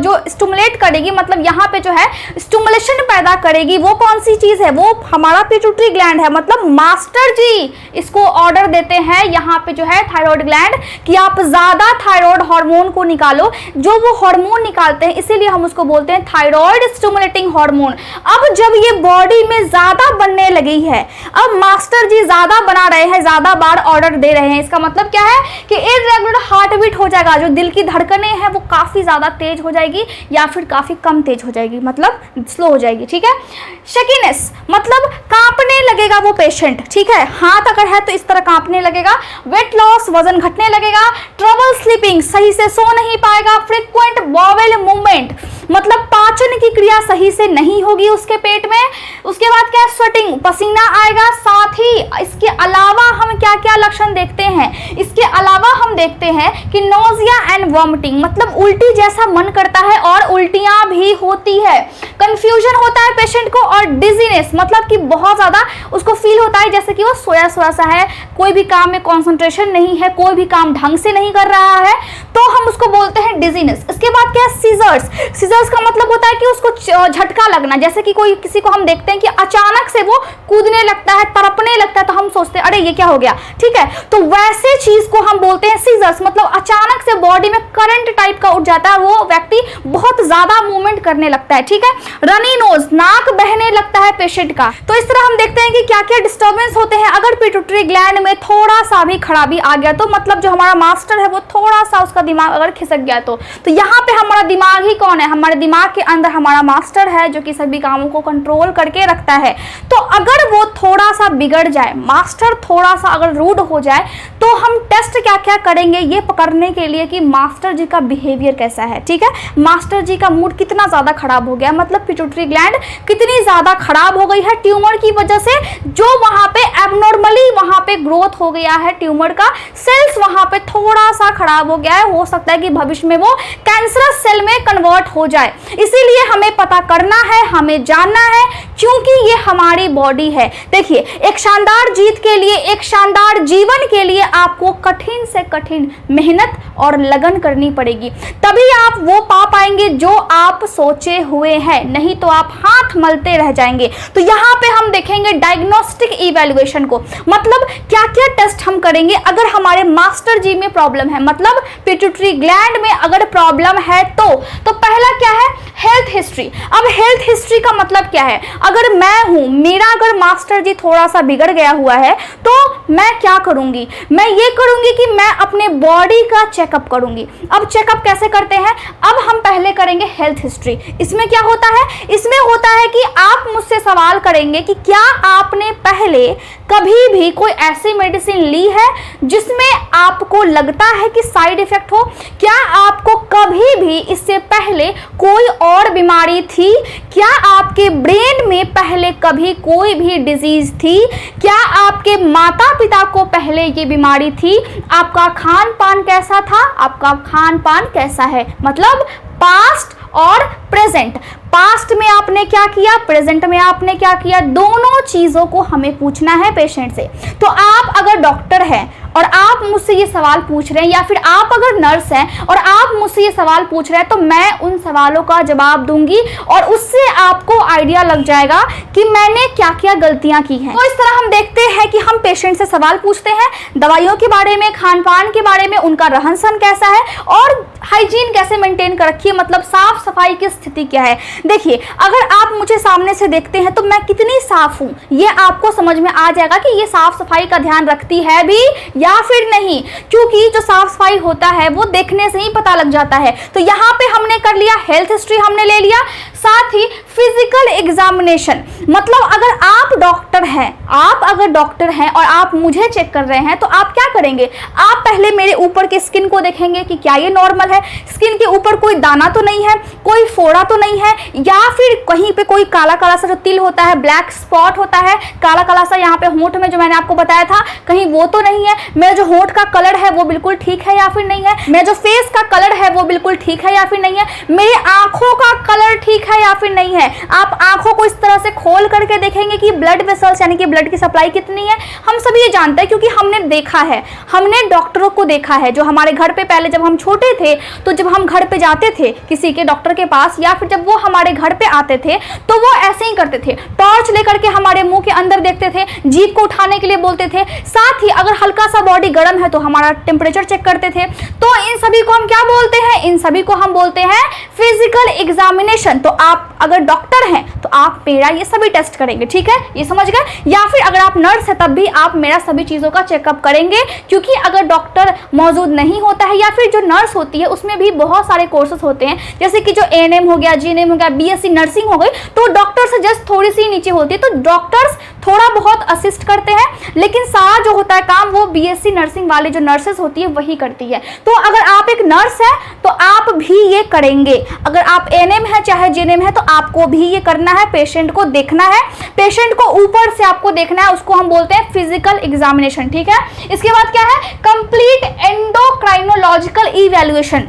जो स्टिमुलेट करेगी, मतलब यहाँ पे जो है स्टिमुलेशन पैदा करेगी, वो कौन सी चीज है, वो हमारा पिट्यूटरी ग्लैंड है। मतलब मास्टर जी इसको ऑर्डर देते हैं यहाँ पे जो है थायराइड ग्लैंड कि आप ज्यादा थायराइड हार्मोन को निकालो, जो वो हार्मोन निकालते हैं, इसीलिए हम उसको बोलते हैं थायराइड स्टिमुलेटिंग हार्मोन। अब जब ये बॉडी में ज्यादा बनने लगी है, अब मास्टर जी ज्यादा बना रहे हैं, ज्यादा बार ऑर्डर दे रहे हैं, इसका मतलब क्या है कि इर्रेगुलर हार्ट बीट हो जाएगा, जो दिल की धड़कनें हैं वो काफी ज्यादा तेज हो जाएगी या फिर काफी कम तेज हो जाएगी, मतलब स्लो हो जाएगी, ठीक है। शेकीनेस मतलब कांपने लगेगा वो पेशेंट, ठीक है, हाथ अगर है तो इस तरह कांपने लगेगा। वेट लॉस वजन घटने लगेगा। ट्रबल स्लीपिंग सही से सो नहीं पाएगा। फ्रीक्वेंट बॉवेल मूवमेंट मतलब पाचन की क्रिया सही से नहीं होगी उसके पेट में। उसके बाद क्या, स्वेटिंग पसीना आएगा। साथ ही इसके अलावा हम क्या क्या लक्षण देखते हैं, इसके अलावा हम देखते हैं कि नोजिया एंड वॉमिटिंग मतलब उल्टी जैसा मन करता है और उल्टियां भी होती है। कंफ्यूजन होता है पेशेंट को, और डिजीनेस मतलब कि बहुत ज्यादा उसको फील होता है जैसे कि वो सोया सोया सा है, कोई भी काम में कंसंट्रेशन नहीं है, कोई भी काम ढंग से नहीं कर रहा है, तो हम उसको बोलते हैं डिजीनेस। इसके बाद क्या है, सीजर्स। सीजर्स का मतलब होता है कि उसको झटका लगना, जैसे कि कोई किसी को हम देखते हैं कि अचानक से वो कूदने लगता है, तड़पने लगता है, तो हम सोचते हैं अरे ये क्या हो गया, ठीक है। तो वैसे चीज को हम बोलते हैं सीजर्स, मतलब अचानक से बॉडी में करंट टाइप का उठ जाता है, वो व्यक्ति बहुत ज्यादा मूवमेंट करने लगता है, ठीक है। रनी नोज नाक बहने लगता है पेशेंट का। तो इस तरह हम देखते हैं कि क्या क्या डिस्टर्बेंस होते हैं। अगर पिट्यूटरी ग्लैंड में थोड़ा सा भी खराबी आ गया तो मतलब जो हमारा मास्टर है वो थोड़ा सा उसका दिमाग अगर खिसक गया तो यहाँ पे हमारा दिमाग ही कौन है, हमारे दिमाग के अंदर हमारा मास्टर है जो कि सभी कामों को कंट्रोल करके रखता है। तो अगर वो थोड़ा सा बिगड़ जाए, मास्टर थोड़ा सा अगर रूड हो जाए, तो हम टेस्ट क्या क्या करेंगे ये पकड़ने के लिए कि मास्टर जी का बिहेवियर कैसा है, ठीक है। मास्टर जी का मूड कितना ज्यादा खराब हो गया, मतलब पिट्यूटरी ग्लैंड कितनी ज्यादा खराब हो गई है ट्यूमर की वजह से, जो वहां पे एबनॉर्मली वहां पे ग्रोथ हो गया है ट्यूमर का, सेल्स वहां पे थोड़ा सा खराब हो गया है, हो सकता है कि भविष्य में वो कैंसरस सेल में कन्वर्ट हो जाए। इसीलिए हमें पता करना है, हमें जानना है, क्योंकि ये हमारी बॉडी है। देखिए, एक शानदार जीत के लिए, एक शानदार जीवन के लिए आपको कठिन से कठिन कठिन मेहनत और लगन करनी पड़ेगी, तभी आप वो पा पाएंगे जो आप सोचे हुए हैं, नहीं तो आप हाथ मलते रह जाएंगे। तो यहाँ पे हम देखेंगे डायग्नोस्टिक इवैल्यूएशन को, मतलब क्या क्या टेस्ट हम करेंगे अगर हमारे मास्टर जी में प्रॉब्लम है, मतलब पिट्यूटरी ग्लैंड में अगर प्रॉब्लम है तो पहला क्या है, हेल्थ हिस्ट्री। अब हेल्थ हिस्ट्री का मतलब क्या है, अगर मैं हूं, मेरा अगर मास्टर जी थोड़ा सा बिगड़ गया हुआ है तो मैं क्या करूंगी, मैं ये करूंगी कि मैं अपने बॉडी का चेकअप करूंगी। अब चेकअप कैसे करते हैं, अब हम पहले करेंगे हेल्थ हिस्ट्री। इसमें क्या होता है, इसमें होता है कि आप मुझसे सवाल करेंगे कि क्या आपने पहले कभी भी कोई ऐसी मेडिसिन ली है जिसमें आपको लगता है कि साइड इफेक्ट हो, क्या आपको कभी भी इससे पहले कोई और बीमारी थी, क्या आपके ब्रेन में पहले कभी कोई भी डिजीज थी, क्या आपके माता पिता को पहले ये बीमारी थी, आपका खान पान कैसा था, आपका खान पान कैसा है, मतलब पास्ट और प्रेजेंट। पास्ट में आपने क्या किया, प्रेजेंट में आपने क्या किया, दोनों चीजों को हमें पूछना है पेशेंट से। तो आप अगर डॉक्टर हैं और आप मुझसे ये सवाल पूछ रहे हैं, या फिर आप अगर नर्स हैं और आप मुझसे ये सवाल पूछ रहे हैं, तो मैं उन सवालों का जवाब दूंगी और उससे आपको आइडिया लग जाएगा कि मैंने क्या क्या गलतियां की हैं। तो इस तरह हम देखते हैं कि हम पेशेंट से सवाल पूछते हैं दवाइयों के बारे में, खान पान के बारे में, उनका रहन सहन कैसा है और हाइजीन कैसे मेंटेन कर रखी है, मतलब साफ सफाई की स्थिति क्या है। देखिए, अगर आप मुझे सामने से देखते हैं तो मैं कितनी साफ हूं, ये आपको समझ में आ जाएगा कि ये साफ सफाई का ध्यान रखती है भी या फिर नहीं, क्योंकि जो साफ सफाई होता है वो देखने से ही पता लग जाता है। तो यहाँ पे हमने कर लिया, हेल्थ हिस्ट्री हमने ले लिया, साथ ही फिजिकल एग्जामिनेशन, मतलब अगर आप डॉक्टर हैं, आप अगर डॉक्टर हैं और आप मुझे चेक कर रहे हैं तो आप क्या करेंगे, आप पहले मेरे ऊपर के स्किन को देखेंगे कि क्या ये नॉर्मल है, स्किन के ऊपर कोई दाना तो नहीं है, कोई फोड़ा तो नहीं है, या फिर कहीं पे कोई काला काला सा जो तिल होता है, ब्लैक स्पॉट होता है, काला काला सा यहाँ पे होंठ में जो मैंने आपको बताया था, कहीं वो तो नहीं है, मेरा जो होंठ का कलर है वो बिल्कुल ठीक है या फिर नहीं है, मेरा जो फेस का कलर है वो बिल्कुल ठीक है या फिर नहीं है, मेरी आंखों का कलर ठीक है या फिर नहीं है। आप आंखों को इस तरह से खोल करके देखेंगे कि ब्लड वेसल्स यानी कि ब्लड की सप्लाई कितनी है। हम सभी ये जानते हैं क्योंकि हमने देखा है, हमने डॉक्टरों को देखा है जो हमारे घर पे, पहले जब हम छोटे थे तो जब हम घर पे जाते थे किसी के डॉक्टर के पास, या फिर जब वो हमारे घर पे आते थे तो वो ऐसे ही करते थे, टॉर्च लेकर के हमारे मुंह के अंदर देखते थे, जीभ को उठाने के लिए बोलते थे, साथ ही अगर हल्का सा बॉडी गर्म है तो हमारा टेम्परेचर चेक करते थे। तो इन सभी को हम क्या बोलते हैं, इन सभी को हम बोलते हैं फिजिकल एग्जामिनेशन। तो आप अगर डॉक्टर हैं तो आप मेरा ये सभी टेस्ट करेंगे, ठीक है, ये समझ गए। या फिर अगर आप नर्स है तब भी आप मेरा सभी चीजों का चेकअप करेंगे, क्योंकि अगर डॉक्टर मौजूद नहीं होता है या फिर जो नर्स होती है उसमें भी बहुत सारे कोर्सेज होते हैं, जैसे कि जो एएनएम हो गया, जीएनएम हो गया, बीएससी नर्सिंग हो गई, तो डॉक्टर से जस्ट थोड़ी सी नीचे होती है, तो डॉक्टर्स थोड़ा बहुत असिस्ट करते हैं, लेकिन सारा जो होता है काम वो बीएससी नर्सिंग वाले जो नर्सेस होती है वही करती है। तो अगर आप एक नर्स है तो आप भी ये करेंगे, अगर आप एएनएम है चाहे जीएनएम है तो आपको भी ये करना है, पेशेंट को देखना है, पेशेंट को ऊपर से आपको देखना है, उसको हम बोलते हैं फिजिकल एग्जामिनेशन, ठीक है। इसके बाद क्या है, कंप्लीट एंडोक्राइनोलॉजिकल इवैल्यूएशन।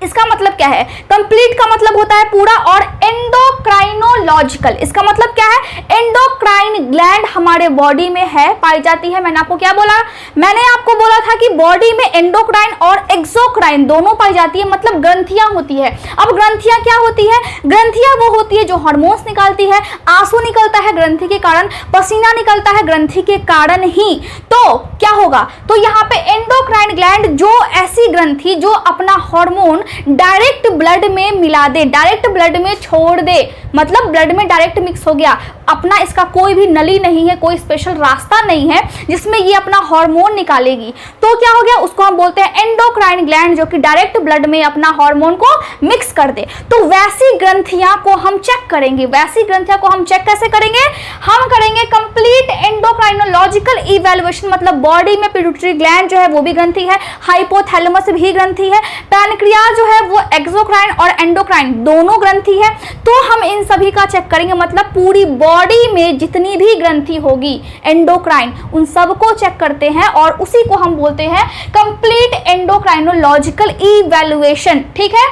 इसका मतलब क्या है, कंप्लीट का मतलब होता है पूरा, और एंडोक्राइनोलॉजिकल इसका मतलब क्या है, एंडोक्राइन ग्लैंड हमारे बॉडी में है, पाई जाती है। मैंने आपको क्या बोला, मैंने आपको बोला था कि बॉडी में एंडोक्राइन और एक्सोक्राइन दोनों पाई जाती है, मतलब ग्रंथियां होती है। अब ग्रंथियां क्या होती है, ग्रंथियां वो होती है जो हार्मोन्स निकालती है, आंसू निकलता है ग्रंथि के कारण, पसीना निकलता है ग्रंथि के कारण ही, तो क्या होगा, तो यहाँ पे एंडोक्राइन ग्लैंड जो ऐसी ग्रंथि जो अपना हार्मोन डायरेक्ट ब्लड में मिला दे, डायरेक्ट ब्लड में छोड़ दे, मतलब ब्लड में डायरेक्ट मिक्स हो गया, अपना इसका कोई भी नली नहीं है, कोई स्पेशल रास्ता नहीं है जिसमें ये अपना हार्मोन निकालेगी, तो क्या हो गया, उसको हम बोलते हैं एंडोक्राइन ग्लैंड, जो कि डायरेक्ट ब्लड में अपना हार्मोन को मिक्स कर दे। तो वैसी ग्रंथियां को हम चेक करेंगे, वैसी ग्रंथियां को हम चेक कैसे करेंगे, हम करेंगे कंप्लीट एंडोक्राइनोलॉजिकल इवैल्यूएशन, मतलब बॉडी में पिट्यूटरी ग्लैंड जो है वो भी ग्रंथि है, हाइपोथैलेमस भी ग्रंथि है, पैनक्रियाज जो है वो एक्सोक्राइन और एंडोक्राइन दोनों ग्रंथि है। तो हम इन इन सभी का चेक करेंगे, मतलब पूरी बॉडी में जितनी भी ग्रंथि होगी एंडोक्राइन, उन सबको चेक करते हैं और उसी को हम बोलते हैं कंप्लीट एंडोक्राइनोलॉजिकल इवैल्यूएशन। ठीक है,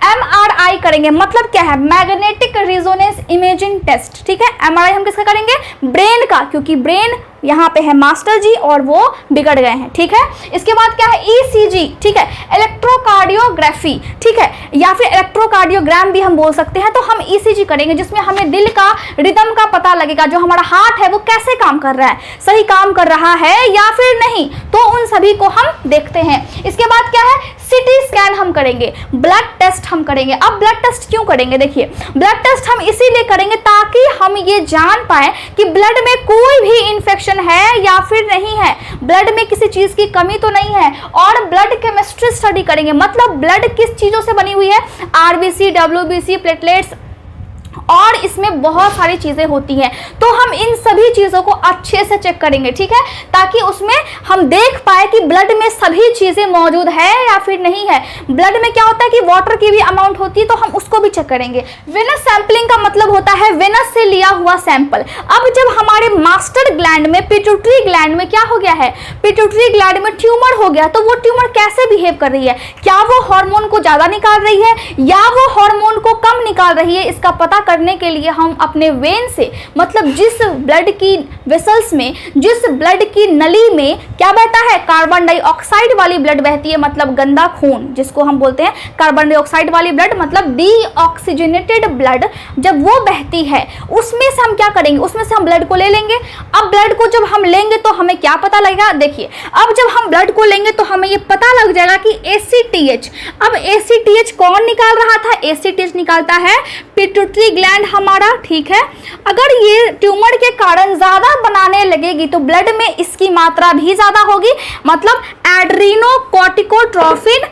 एमआरआई करेंगे, मतलब क्या है, मैग्नेटिक रेजोनेंस इमेजिंग टेस्ट। ठीक है, एमआरआई हम किसका करेंगे, ब्रेन का, क्योंकि ब्रेन यहाँ पे है मास्टर जी और वो बिगड़ गए हैं। ठीक है, इसके बाद क्या है, ईसीजी। ठीक है, इलेक्ट्रोकार्डियोग्राफी। ठीक है, या फिर इलेक्ट्रोकार्डियोग्राम भी हम बोल सकते हैं। तो हम ईसीजी करेंगे जिसमें हमें दिल का रिदम का पता लगेगा, जो हमारा हार्ट है वो कैसे काम कर रहा है, सही काम कर रहा है या फिर नहीं, तो उन सभी को हम देखते हैं। इसके बाद क्या है, सिटी स्कैन हम करेंगे, ब्लड टेस्ट हम करेंगे। अब ब्लड टेस्ट क्यों करेंगे, देखिए ब्लड टेस्ट हम इसीलिए करेंगे ताकि हम ये जान पाए कि ब्लड में कोई भी इंफेक्शन है या फिर नहीं है, ब्लड में किसी चीज की कमी तो नहीं है। और ब्लड केमिस्ट्री स्टडी करेंगे, मतलब ब्लड किस चीजों से बनी हुई है, आरबीसी, डब्ल्यूबीसी, प्लेटलेट्स, और इसमें बहुत सारी चीजें होती हैं। तो हम इन सभी चीजों को अच्छे से चेक करेंगे। ठीक है, ताकि उसमें हम देख पाए कि ब्लड में सभी चीजें मौजूद है या फिर नहीं है। ब्लड में क्या होता है कि वाटर की भी अमाउंट होती है, तो हम उसको भी चेक करेंगे। वेनस सैंपलिंग का मतलब होता है वेनस से लिया हुआ सैंपल। अब जब हमारे मास्टर ग्लैंड में, पिट्यूटरी ग्लैंड में क्या हो गया है, पिट्यूटरी ग्लैंड में ट्यूमर हो गया, तो वो ट्यूमर कैसे बिहेव कर रही है, क्या वो हार्मोन को ज्यादा निकाल रही है या वो हार्मोन को कम निकाल रही है, इसका पता करने के लिए हम अपने वेन से, मतलब जिस ब्लड की वेसल्स में, जिस ब्लड की नली में क्या बहता है, कार्बन डाइऑक्साइड वाली ब्लड बहती है, मतलब गंदा खून जिसको हम बोलते हैं कार्बन डाइऑक्साइड वाली ब्लड, मतलब डीऑक्सीजनेटेड ब्लड, जब वो बहती है उसमें से हम क्या करेंगे, उसमें से हम ब्लड को ले लेंगे। अब ब्लड को जब हम लेंगे तो हमें क्या पता लगेगा, देखिए अब जब हम ब्लड को लेंगे तो हमें ये पता लग जाएगा कि एसीटीएच, अब एसीटीएच कौन निकाल रहा था, एसीटीएच निकालता है पिट्यूटरी ग्लैंड हमारा। ठीक है, अगर ये ट्यूमर के कारण ज्यादा बनाने लगेगी तो ब्लड में इसकी मात्रा भी ज्यादा होगी, मतलब एड्रीनोकोर्टिकोट्रोफिन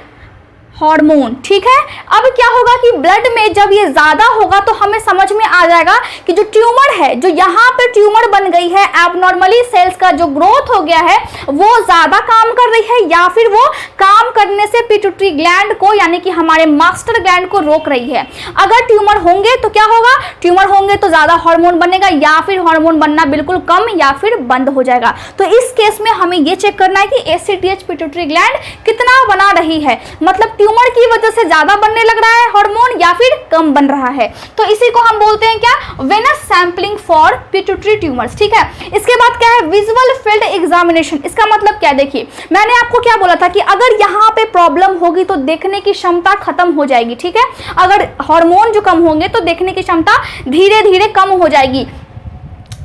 हार्मोन। ठीक है, अब क्या होगा कि ब्लड में जब ये ज्यादा होगा तो हमें समझ में आ जाएगा कि जो ट्यूमर है, जो यहाँ पे ट्यूमर बन गई है, एबनॉर्मली सेल्स का जो ग्रोथ हो गया है वो ज्यादा काम कर रही है या फिर वो काम करने से पिट्यूटरी ग्लैंड को, यानी कि हमारे मास्टर ग्लैंड को रोक रही है। अगर ट्यूमर होंगे तो क्या होगा, ट्यूमर होंगे तो ज्यादा हार्मोन बनेगा या फिर हार्मोन बनना बिल्कुल कम या फिर बंद हो जाएगा। तो इस केस में हमें ये चेक करना है कि एसीटीएच पिट्यूटरी ग्लैंड कितना बना रही है, मतलब ट्यूमर की वजह से ज्यादा बनने लग रहा है हार्मोन या फिर कम बन रहा है। तो इसी को हम बोलते हैं क्या, venous sampling for pituitary tumours. ठीक है, इसके बाद क्या है, विजुअल फील्ड एग्जामिनेशन। इसका मतलब क्या, देखिए मैंने आपको क्या बोला था कि अगर यहाँ पे प्रॉब्लम होगी तो देखने की क्षमता खत्म हो जाएगी। ठीक है, अगर हार्मोन जो कम होंगे तो देखने की क्षमता धीरे धीरे कम हो जाएगी।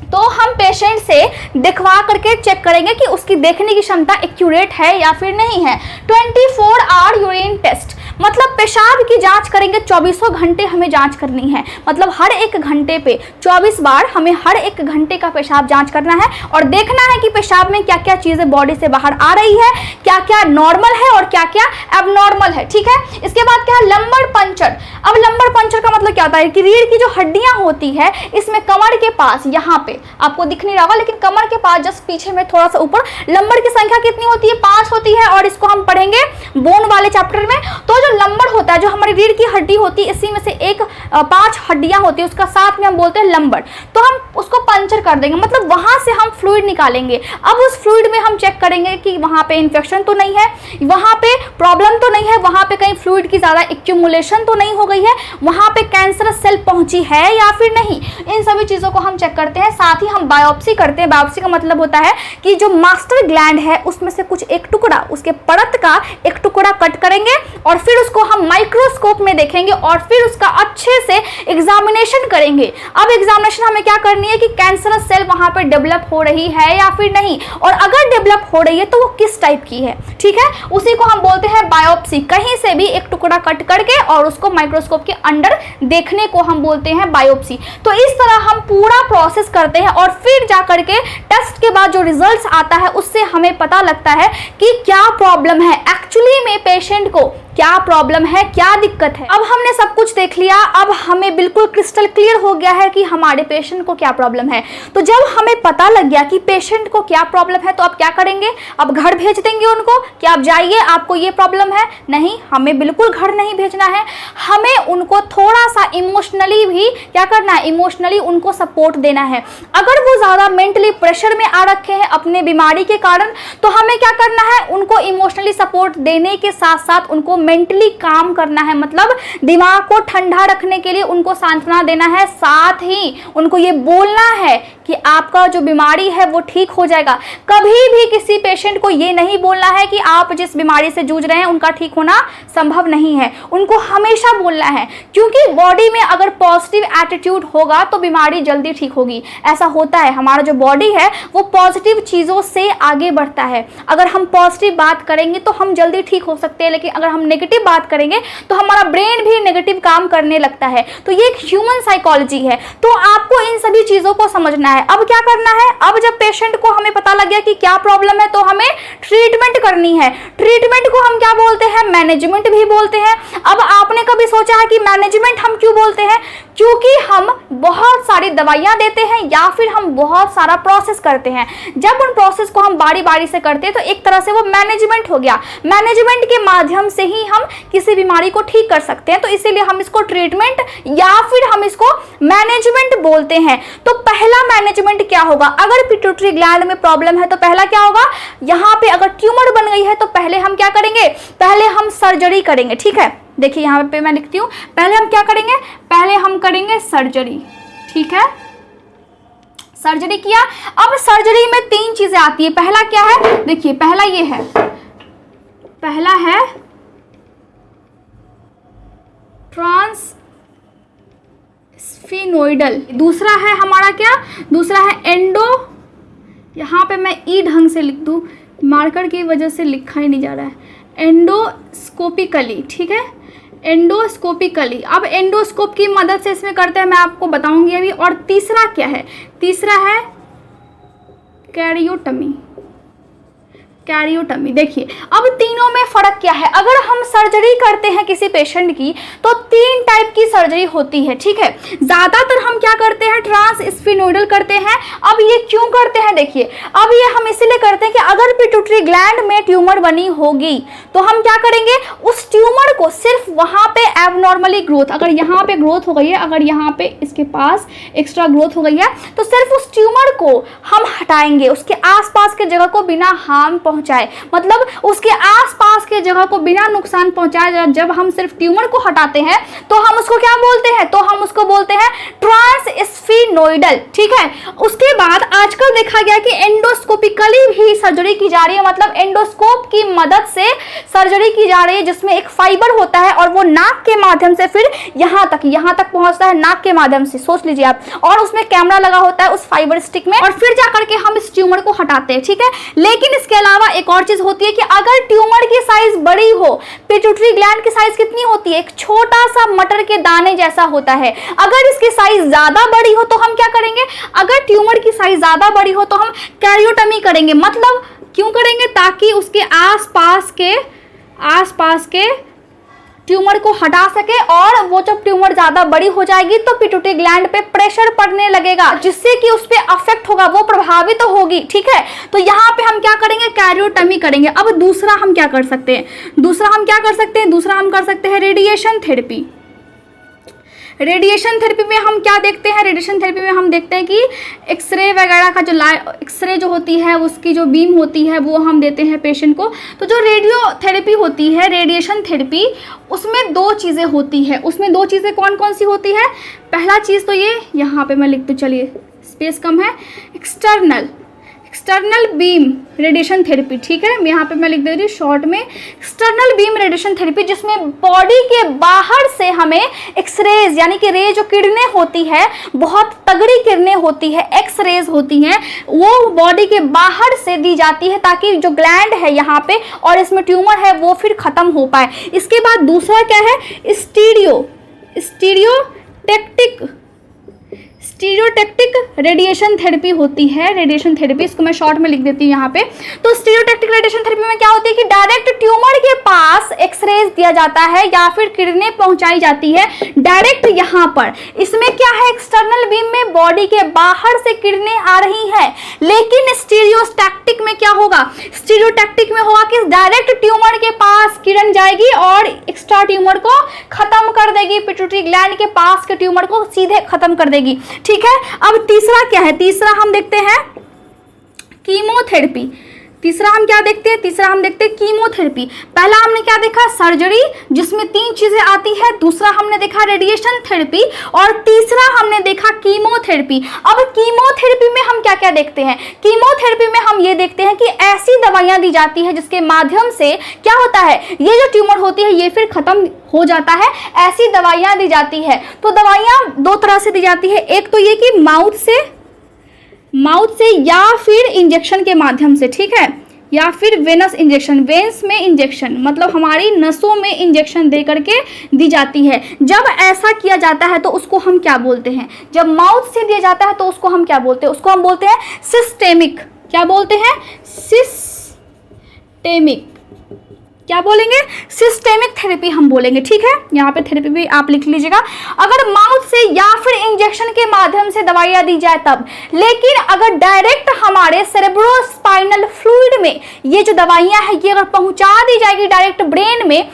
तो हम पेशेंट से दिखवा करके चेक करेंगे कि उसकी देखने की क्षमता एक्यूरेट है या फिर नहीं है। 24 आवर यूरिन टेस्ट, मतलब पेशाब की जांच करेंगे, 24 घंटे हमें जांच करनी है, मतलब हर एक घंटे पे 24 बार हमें हर एक घंटे का पेशाब जांच करना है और देखना है कि पेशाब में क्या क्या चीजें बॉडी से बाहर आ रही है, क्या क्या नॉर्मल है और क्या क्या एबनॉर्मल है। ठीक है, इसके बाद क्या है, लंबर पंचर। अब लंबर पंचर का मतलब क्या होता है कि रीढ़ की जो हड्डियां होती है इसमें कमर के पास, यहाँ पे आपको दिख नहीं रहा होगा लेकिन कमर के पास जस्ट पीछे में थोड़ा सा ऊपर, लंबर की संख्या कितनी होती है, 5 होती है, और इसको हम पढ़ेंगे बोन वाले चैप्टर में। तो जो लंबर होता है, जो हमारी रीढ़ की हड्डी होती है, इसी में से एक 5 हड्डियां होती है, उसका साथ में हम बोलते हैं लंबर। तो हम उसको पंचर कर देंगे, मतलब वहां से हम फ्लूइड निकालेंगे। अब उस फ्लूइड में हम चेक करेंगे कि वहां पे इन्फेक्शन तो नहीं है, वहां पे प्रॉब्लम तो नहीं है, वहां पे कहीं फ्लूइड की ज्यादा एक्यूमुलेशन तो नहीं हो गई है, वहां पे कैंसरस सेल पहुंची है या फिर नहीं। इन सभी चीजों को हम चेक करते हैं। साथ ही हम बायोप्सी करते हैं। बायोप्सी का मतलब होता है कि जो मास्टर ग्लैंड है उसमें से कुछ एक टुकड़ा, उसके परत का एक टुकड़ा कट करेंगे और फिर उसको हम माइक्रोस्कोप में देखेंगे और फिर उसका अच्छे से एग्जामिनेशन करेंगे। अब एग्जामिनेशन हमें क्या करनी है कि कैंसरस सेल वहां पर डेवलप हो रही है या फिर नहीं, और अगर डेवलप हो रही है तो वो किस टाइप की है। ठीक है, उसी को हम बोलते हैं बायोप्सी। कहीं से भी एक टुकड़ा कट करके और उसको माइक्रोस्कोप के अंदर देखने को हम बोलते हैं बायोप्सी। तो इस तरह हम पूरा प्रोसेस करते हैं और फिर जाकर के टेस्ट के बाद जो रिजल्ट्स आता है उससे हमें पता लगता है कि क्या प्रॉब्लम है। एक्चुअली में पेशेंट को क्या प्रॉब्लम है, क्या दिक्कत है। अब हमने सब कुछ देख लिया, अब हमें बिल्कुल क्रिस्टल क्लियर हो गया है कि हमारे पेशेंट को क्या प्रॉब्लम है। तो जब हमें पता लग गया कि पेशेंट को क्या प्रॉब्लम है तो अब क्या करेंगे, अब घर भेज देंगे उनको कि आप जाइए, आपको ये प्रॉब्लम है? नहीं, हमें बिल्कुल घर नहीं भेजना है। हमें उनको थोड़ा सा इमोशनली भी क्या करना है, इमोशनली उनको सपोर्ट देना है। अगर वो ज़्यादा मेंटली प्रेशर में आ रखे हैं अपने बीमारी के कारण, तो हमें क्या करना है, उनको इमोशनली सपोर्ट देने के साथ साथ उनको मेंटली काम करना है, मतलब दिमाग को ठंडा रखने के लिए उनको सांत्वना देना है। साथ ही उनको ये बोलना है कि आपका जो बीमारी है वो ठीक हो जाएगा। कभी भी किसी पेशेंट को ये नहीं बोलना है कि आप जिस बीमारी से जूझ रहे हैं उनका ठीक होना संभव नहीं है। उनको हमेशा बोलना है, क्योंकि बॉडी में अगर पॉजिटिव एटीट्यूड होगा तो बीमारी जल्दी ठीक होगी। ऐसा होता है, हमारा जो बॉडी है वो पॉजिटिव चीज़ों से आगे बढ़ता है। अगर हम पॉजिटिव बात करेंगे तो हम जल्दी ठीक हो सकते हैं, लेकिन अगर हम नेगेटिव बात करेंगे तो हमारा ब्रेन भी नेगेटिव काम करने लगता है। तो ये एक ह्यूमन साइकोलॉजी है। तो आपको इन सभी चीज़ों को समझना है। अब क्या करना है, अब जब पेशेंट को हमें पता लग गया कि क्या प्रॉब्लम है तो हमें ट्रीटमेंट करनी है। ट्रीटमेंट को हम क्या बोलते हैं, मैनेजमेंट भी बोलते हैं। अब आपने कभी सोचा है कि मैनेजमेंट हम क्यों बोलते हैं? क्योंकि हम बहुत सारी दवाइयाँ देते हैं या फिर हम बहुत सारा प्रोसेस करते हैं। जब उन प्रोसेस को हम बारी बारी से करते हैं तो एक तरह से वो मैनेजमेंट हो गया। मैनेजमेंट के माध्यम से ही हम किसी बीमारी को ठीक कर सकते हैं, तो इसीलिए हम इसको ट्रीटमेंट या फिर हम इसको मैनेजमेंट बोलते हैं। तो पहला मैनेजमेंट क्या होगा, अगर पिट्यूटरी ग्लैंड में प्रॉब्लम है तो पहला क्या होगा, यहाँ पे अगर ट्यूमर बन गई है तो पहले हम क्या करेंगे, पहले हम सर्जरी करेंगे। ठीक है, देखिए यहाँ पे मैं लिखती हूँ, पहले हम क्या करेंगे, पहले हम करेंगे सर्जरी। ठीक है, सर्जरी किया। अब सर्जरी में 3 चीजें आती है। पहला क्या है, देखिए पहला ये है, पहला है ट्रांसफिनोइडल, दूसरा है हमारा क्या, दूसरा है एंडो, यहाँ पे मैं ई ढंग से लिख दूँ, मार्कर की वजह से लिखा ही नहीं जा रहा है, एंडोस्कोपिकली। ठीक है, एंडोस्कोपिकली। अब एंडोस्कोप की मदद से इसमें करते हैं, मैं आपको बताऊंगी अभी। और तीसरा क्या है, तीसरा है कैरियोटमी। कैरियोटमी, देखिए अब तीनों में फर्क क्या है। अगर हम सर्जरी करते हैं किसी पेशेंट की तो 3 टाइप की सर्जरी होती है। ठीक है, ज्यादातर हम क्या करते हैं, ट्रांसस्फिनोइडल करते हैं। अब ये क्यों करते हैं, देखिए अब ये हम इसीलिए करते हैं कि अगर पिट्यूटरी ग्लैंड में ट्यूमर बनी होगी तो हम क्या करेंगे, उस ट्यूमर को सिर्फ वहां पे एबनॉर्मली ग्रोथ, अगर यहाँ पे ग्रोथ हो गई है, अगर यहाँ पे इसके पास एक्स्ट्रा ग्रोथ हो गई है तो सिर्फ उस ट्यूमर को हम हटाएंगे, उसके आसपास के जगह को बिना हार्म पहुंचाए, मतलब उसके आसपास के जगह को बिना नुकसान पहुंचाए। जब हम सिर्फ ट्यूमर को हटाते हैं तो हम उसको क्या बोलते हैं, तो हम उसको बोलते हैं ट्रांसस्फिनोइडल। ठीक है, उसके बाद आजकल देखा गया कि एंडोस्कोपिकली भी सर्जरी की जा रही है, मतलब एंडोस्कोप की मदद से सर्जरी की जा रही है, जिसमें एक फाइबर होता है और वो नाक के माध्यम से फिर यहाँ तक पहुंचता है, नाक के माध्यम से, सोच लीजिए आप, और उसमें कैमरा लगा होता है उस फाइबर स्टिक में, और फिर जाकर के हम इस ट्यूमर को हटाते हैं। ठीक है, लेकिन इसके अलावा एक और चीज होती है कि अगर ट्यूमर की साइज बड़ी हो, पिट्यूटरी ग्लैंड की साइज कितनी होती है, एक छोटा सा मटर के दाने जैसा होता है, अगर इसकी साइज ज्यादा बड़ी हो तो हम क्या करेंगे, अगर ट्यूमर की साइज ज्यादा बड़ी हो तो हम कैरियोटमी करेंगे। मतलब क्यों करेंगे, ताकि उसके आसपास के ट्यूमर को हटा सके, और वो जब ट्यूमर ज्यादा बड़ी हो जाएगी तो पिट्यूटरी ग्लैंड पे प्रेशर पड़ने लगेगा, जिससे कि उस पे अफेक्ट होगा, वो प्रभावित तो होगी। ठीक है, तो यहाँ पे हम क्या करेंगे, कैरियोटमी करेंगे। अब दूसरा हम क्या कर सकते हैं, दूसरा हम कर सकते हैं रेडिएशन थेरेपी। रेडिएशन थेरेपी में हम क्या देखते हैं, रेडिएशन थेरेपी में हम देखते हैं कि एक्सरे वगैरह का जो एक्सरे जो होती है, उसकी जो बीम होती है वो हम देते हैं पेशेंट को। तो जो रेडियो थेरेपी होती है, रेडिएशन थेरेपी, उसमें 2 चीज़ें होती है। उसमें 2 चीज़ें कौन कौन सी होती है, पहला चीज़ तो ये यहाँ पे मैं लिख दूँ, चलिए स्पेस कम है, एक्सटर्नल बीम रेडिएशन थेरेपी। ठीक है, यहाँ पे मैं लिख दे रही हूँ शॉर्ट में, एक्सटर्नल बीम रेडिएशन थेरेपी, जिसमें बॉडी के बाहर से हमें एक्सरेज, यानी कि रे जो किरणें होती है, बहुत तगड़ी किरणें होती है, एक्सरेज होती हैं, वो बॉडी के बाहर से दी जाती है ताकि जो ग्लैंड है यहाँ पे और इसमें ट्यूमर है वो फिर खत्म हो पाए। इसके बाद दूसरा क्या है, स्टीरियोटैक्टिक रेडिएशन थेरेपी होती है, रेडिएशन थेरेपी, इसको मैं शॉर्ट में लिख देती हूँ यहाँ पे। तो स्टीरियोटैक्टिक रेडिएशन थेरेपी में क्या होती है कि डायरेक्ट ट्यूमर के पास एक्सरेज दिया जाता है या फिर किरणें पहुंचाई जाती है डायरेक्ट यहाँ पर। इसमें क्या है, एक्सटर्नल बीम में बॉडी के बाहर से किरणें आ रही हैं, लेकिन स्टीरियोटैक्टिक में क्या होगा, स्टीरियोटैक्टिक में होगा कि डायरेक्ट ट्यूमर के पास किरण जाएगी और एक्स्ट्रा ट्यूमर को खत्म कर देगी, पिट्यूटरी ग्लैंड के पास के ट्यूमर को सीधे खत्म कर देगी। ठीक है, अब तीसरा क्या है, तीसरा हम देखते हैं कीमोथेरेपी। तीसरा हम क्या देखते हैं, तीसरा हम देखते हैं कीमोथेरेपी। पहला हमने क्या देखा, सर्जरी, जिसमें 3 चीजें आती है। दूसरा हमने देखा रेडिएशन थेरेपी और तीसरा हमने देखा कीमोथेरेपी। अब कीमोथेरेपी में हम क्या क्या देखते हैं, कीमोथेरेपी में हम ये देखते हैं कि ऐसी दवाइयां दी जाती है जिसके माध्यम से क्या होता है, ये जो ट्यूमर होती है ये फिर खत्म हो जाता है, ऐसी दवाइयां दी जाती है। तो दवाइयां 2 तरह से दी जाती है, एक तो ये कि माउथ से या फिर इंजेक्शन के माध्यम से, ठीक है, या फिर वेनस इंजेक्शन, वेन्स में इंजेक्शन मतलब हमारी नसों में इंजेक्शन दे करके दी जाती है। जब ऐसा किया जाता है तो उसको हम क्या बोलते हैं, जब माउथ से दिया जाता है तो उसको हम क्या बोलते हैं, उसको हम बोलते हैं सिस्टेमिक। क्या बोलते हैं, सिस्टेमिक, क्या बोलेंगे, सिस्टेमिक थेरेपी हम बोलेंगे। ठीक है, यहाँ पे थेरेपी भी आप लिख लीजिएगा। अगर माउथ से या फिर इंजेक्शन के माध्यम से दवाइयाँ दी जाए तब, लेकिन अगर डायरेक्ट हमारे सेरेब्रोस्पाइनल फ्लूइड में ये जो दवाइयाँ हैं ये अगर पहुँचा दी जाएगी डायरेक्ट ब्रेन में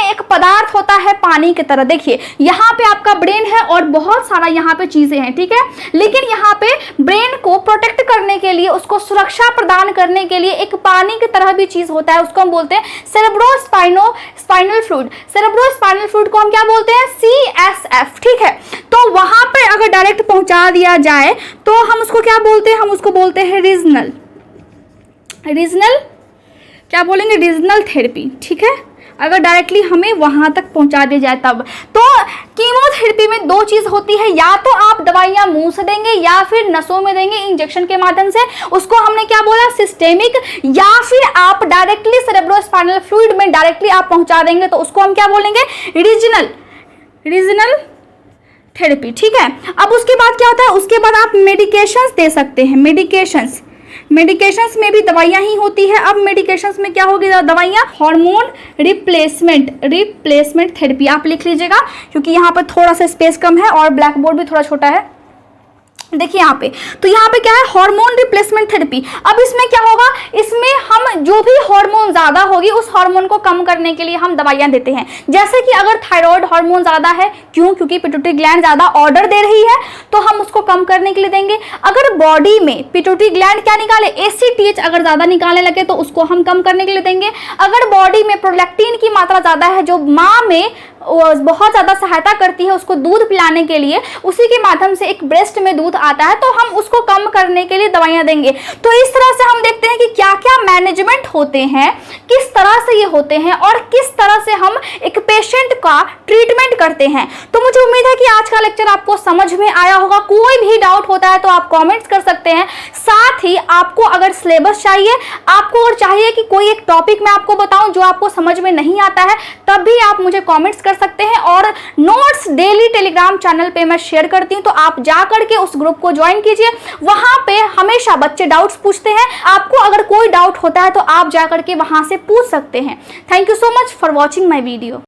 एक पदार्थ होता है पानी की तरह। देखिए यहाँ पे आपका ब्रेन है और बहुत सारा यहाँ पे चीजें हैं, ठीक है, लेकिन यहाँ पे ब्रेन को प्रोटेक्ट करने के लिए, उसको सुरक्षा प्रदान करने के लिए एक पानी की तरह भी चीज होता है, उसको हम बोलते हैं सेरेब्रोस्पाइनल फ्लूइड। सेरेब्रोस्पाइनल फ्लूइड को हम क्या बोलते हैं, CSF। ठीक है, तो वहां पे अगर डायरेक्ट पहुंचा दिया जाए तो हम उसको क्या बोलते हैं, हम उसको बोलते हैं रीजनल क्या बोलेंगे, रीजनल थेरेपी। ठीक है, अगर डायरेक्टली हमें वहां तक पहुंचा दिया जाए तब। तो कीमोथेरेपी में 2 चीज होती है, या तो आप दवाइयां मुंह से देंगे या फिर नसों में देंगे इंजेक्शन के माध्यम से, उसको हमने क्या बोला, सिस्टेमिक, या फिर आप डायरेक्टली सेरेब्रोस्पाइनल फ्लूइड में डायरेक्टली आप पहुंचा देंगे तो उसको हम क्या बोलेंगे, रीजनल थेरेपी। ठीक है, अब उसके बाद क्या होता है, उसके बाद आप मेडिकेशंस दे सकते हैं। मेडिकेशंस में भी दवाइयां ही होती है। अब मेडिकेशंस में क्या होगी दवाइयां, हार्मोन रिप्लेसमेंट थेरेपी आप लिख लीजिएगा, क्योंकि यहाँ पर थोड़ा सा स्पेस कम है और ब्लैक बोर्ड भी थोड़ा छोटा है। देखिए यहाँ पे, तो यहाँ पे क्या है, हार्मोन रिप्लेसमेंट थेरेपी। अब इसमें क्या होगा, इसमें हम जो भी हार्मोन ज्यादा होगी उस हार्मोन को कम करने के लिए हम दवाइयां देते हैं। जैसे कि अगर थायराइड हार्मोन ज्यादा है, क्योंकि पिट्यूटरी ग्लैंड ज्यादा ऑर्डर दे रही है तो हम उसको कम करने के लिए देंगे। अगर बॉडी में पिट्यूटरी ग्लैंड क्या निकाले, ACTH अगर ज्यादा निकालने लगे तो उसको हम कम करने के लिए देंगे। अगर बॉडी में प्रोलैक्टिन की मात्रा ज्यादा है, जो माँ में बहुत ज़्यादा सहायता करती है उसको दूध पिलाने के लिए, उसी के माध्यम से एक ब्रेस्ट में दूध आता है, तो हम उसको कम करने के लिए दवाइयाँ देंगे। तो इस तरह से हम देखते हैं कि क्या क्या मैनेजमेंट होते हैं, किस तरह से ये होते हैं और किस तरह से हम एक पेशेंट का ट्रीटमेंट करते हैं। तो मुझे उम्मीद है कि आज का लेक्चर आपको समझ में आया होगा। कोई भी डाउट होता है तो आप कॉमेंट्स कर सकते हैं। साथ ही आपको अगर सिलेबस चाहिए, आपको अगर चाहिए कि कोई एक टॉपिक मैं आपको बताऊं जो आपको समझ में नहीं आता है, तब भी आप मुझे कॉमेंट्स कर सकते हैं। और नोट्स डेली टेलीग्राम चैनल पे मैं शेयर करती हूं, तो आप जा करके उस ग्रुप को ज्वाइन कीजिए। वहां पे हमेशा बच्चे डाउट्स पूछते हैं, आपको अगर कोई डाउट होता है तो आप जा करके वहां से पूछ सकते हैं। Thank you so much for watching my video.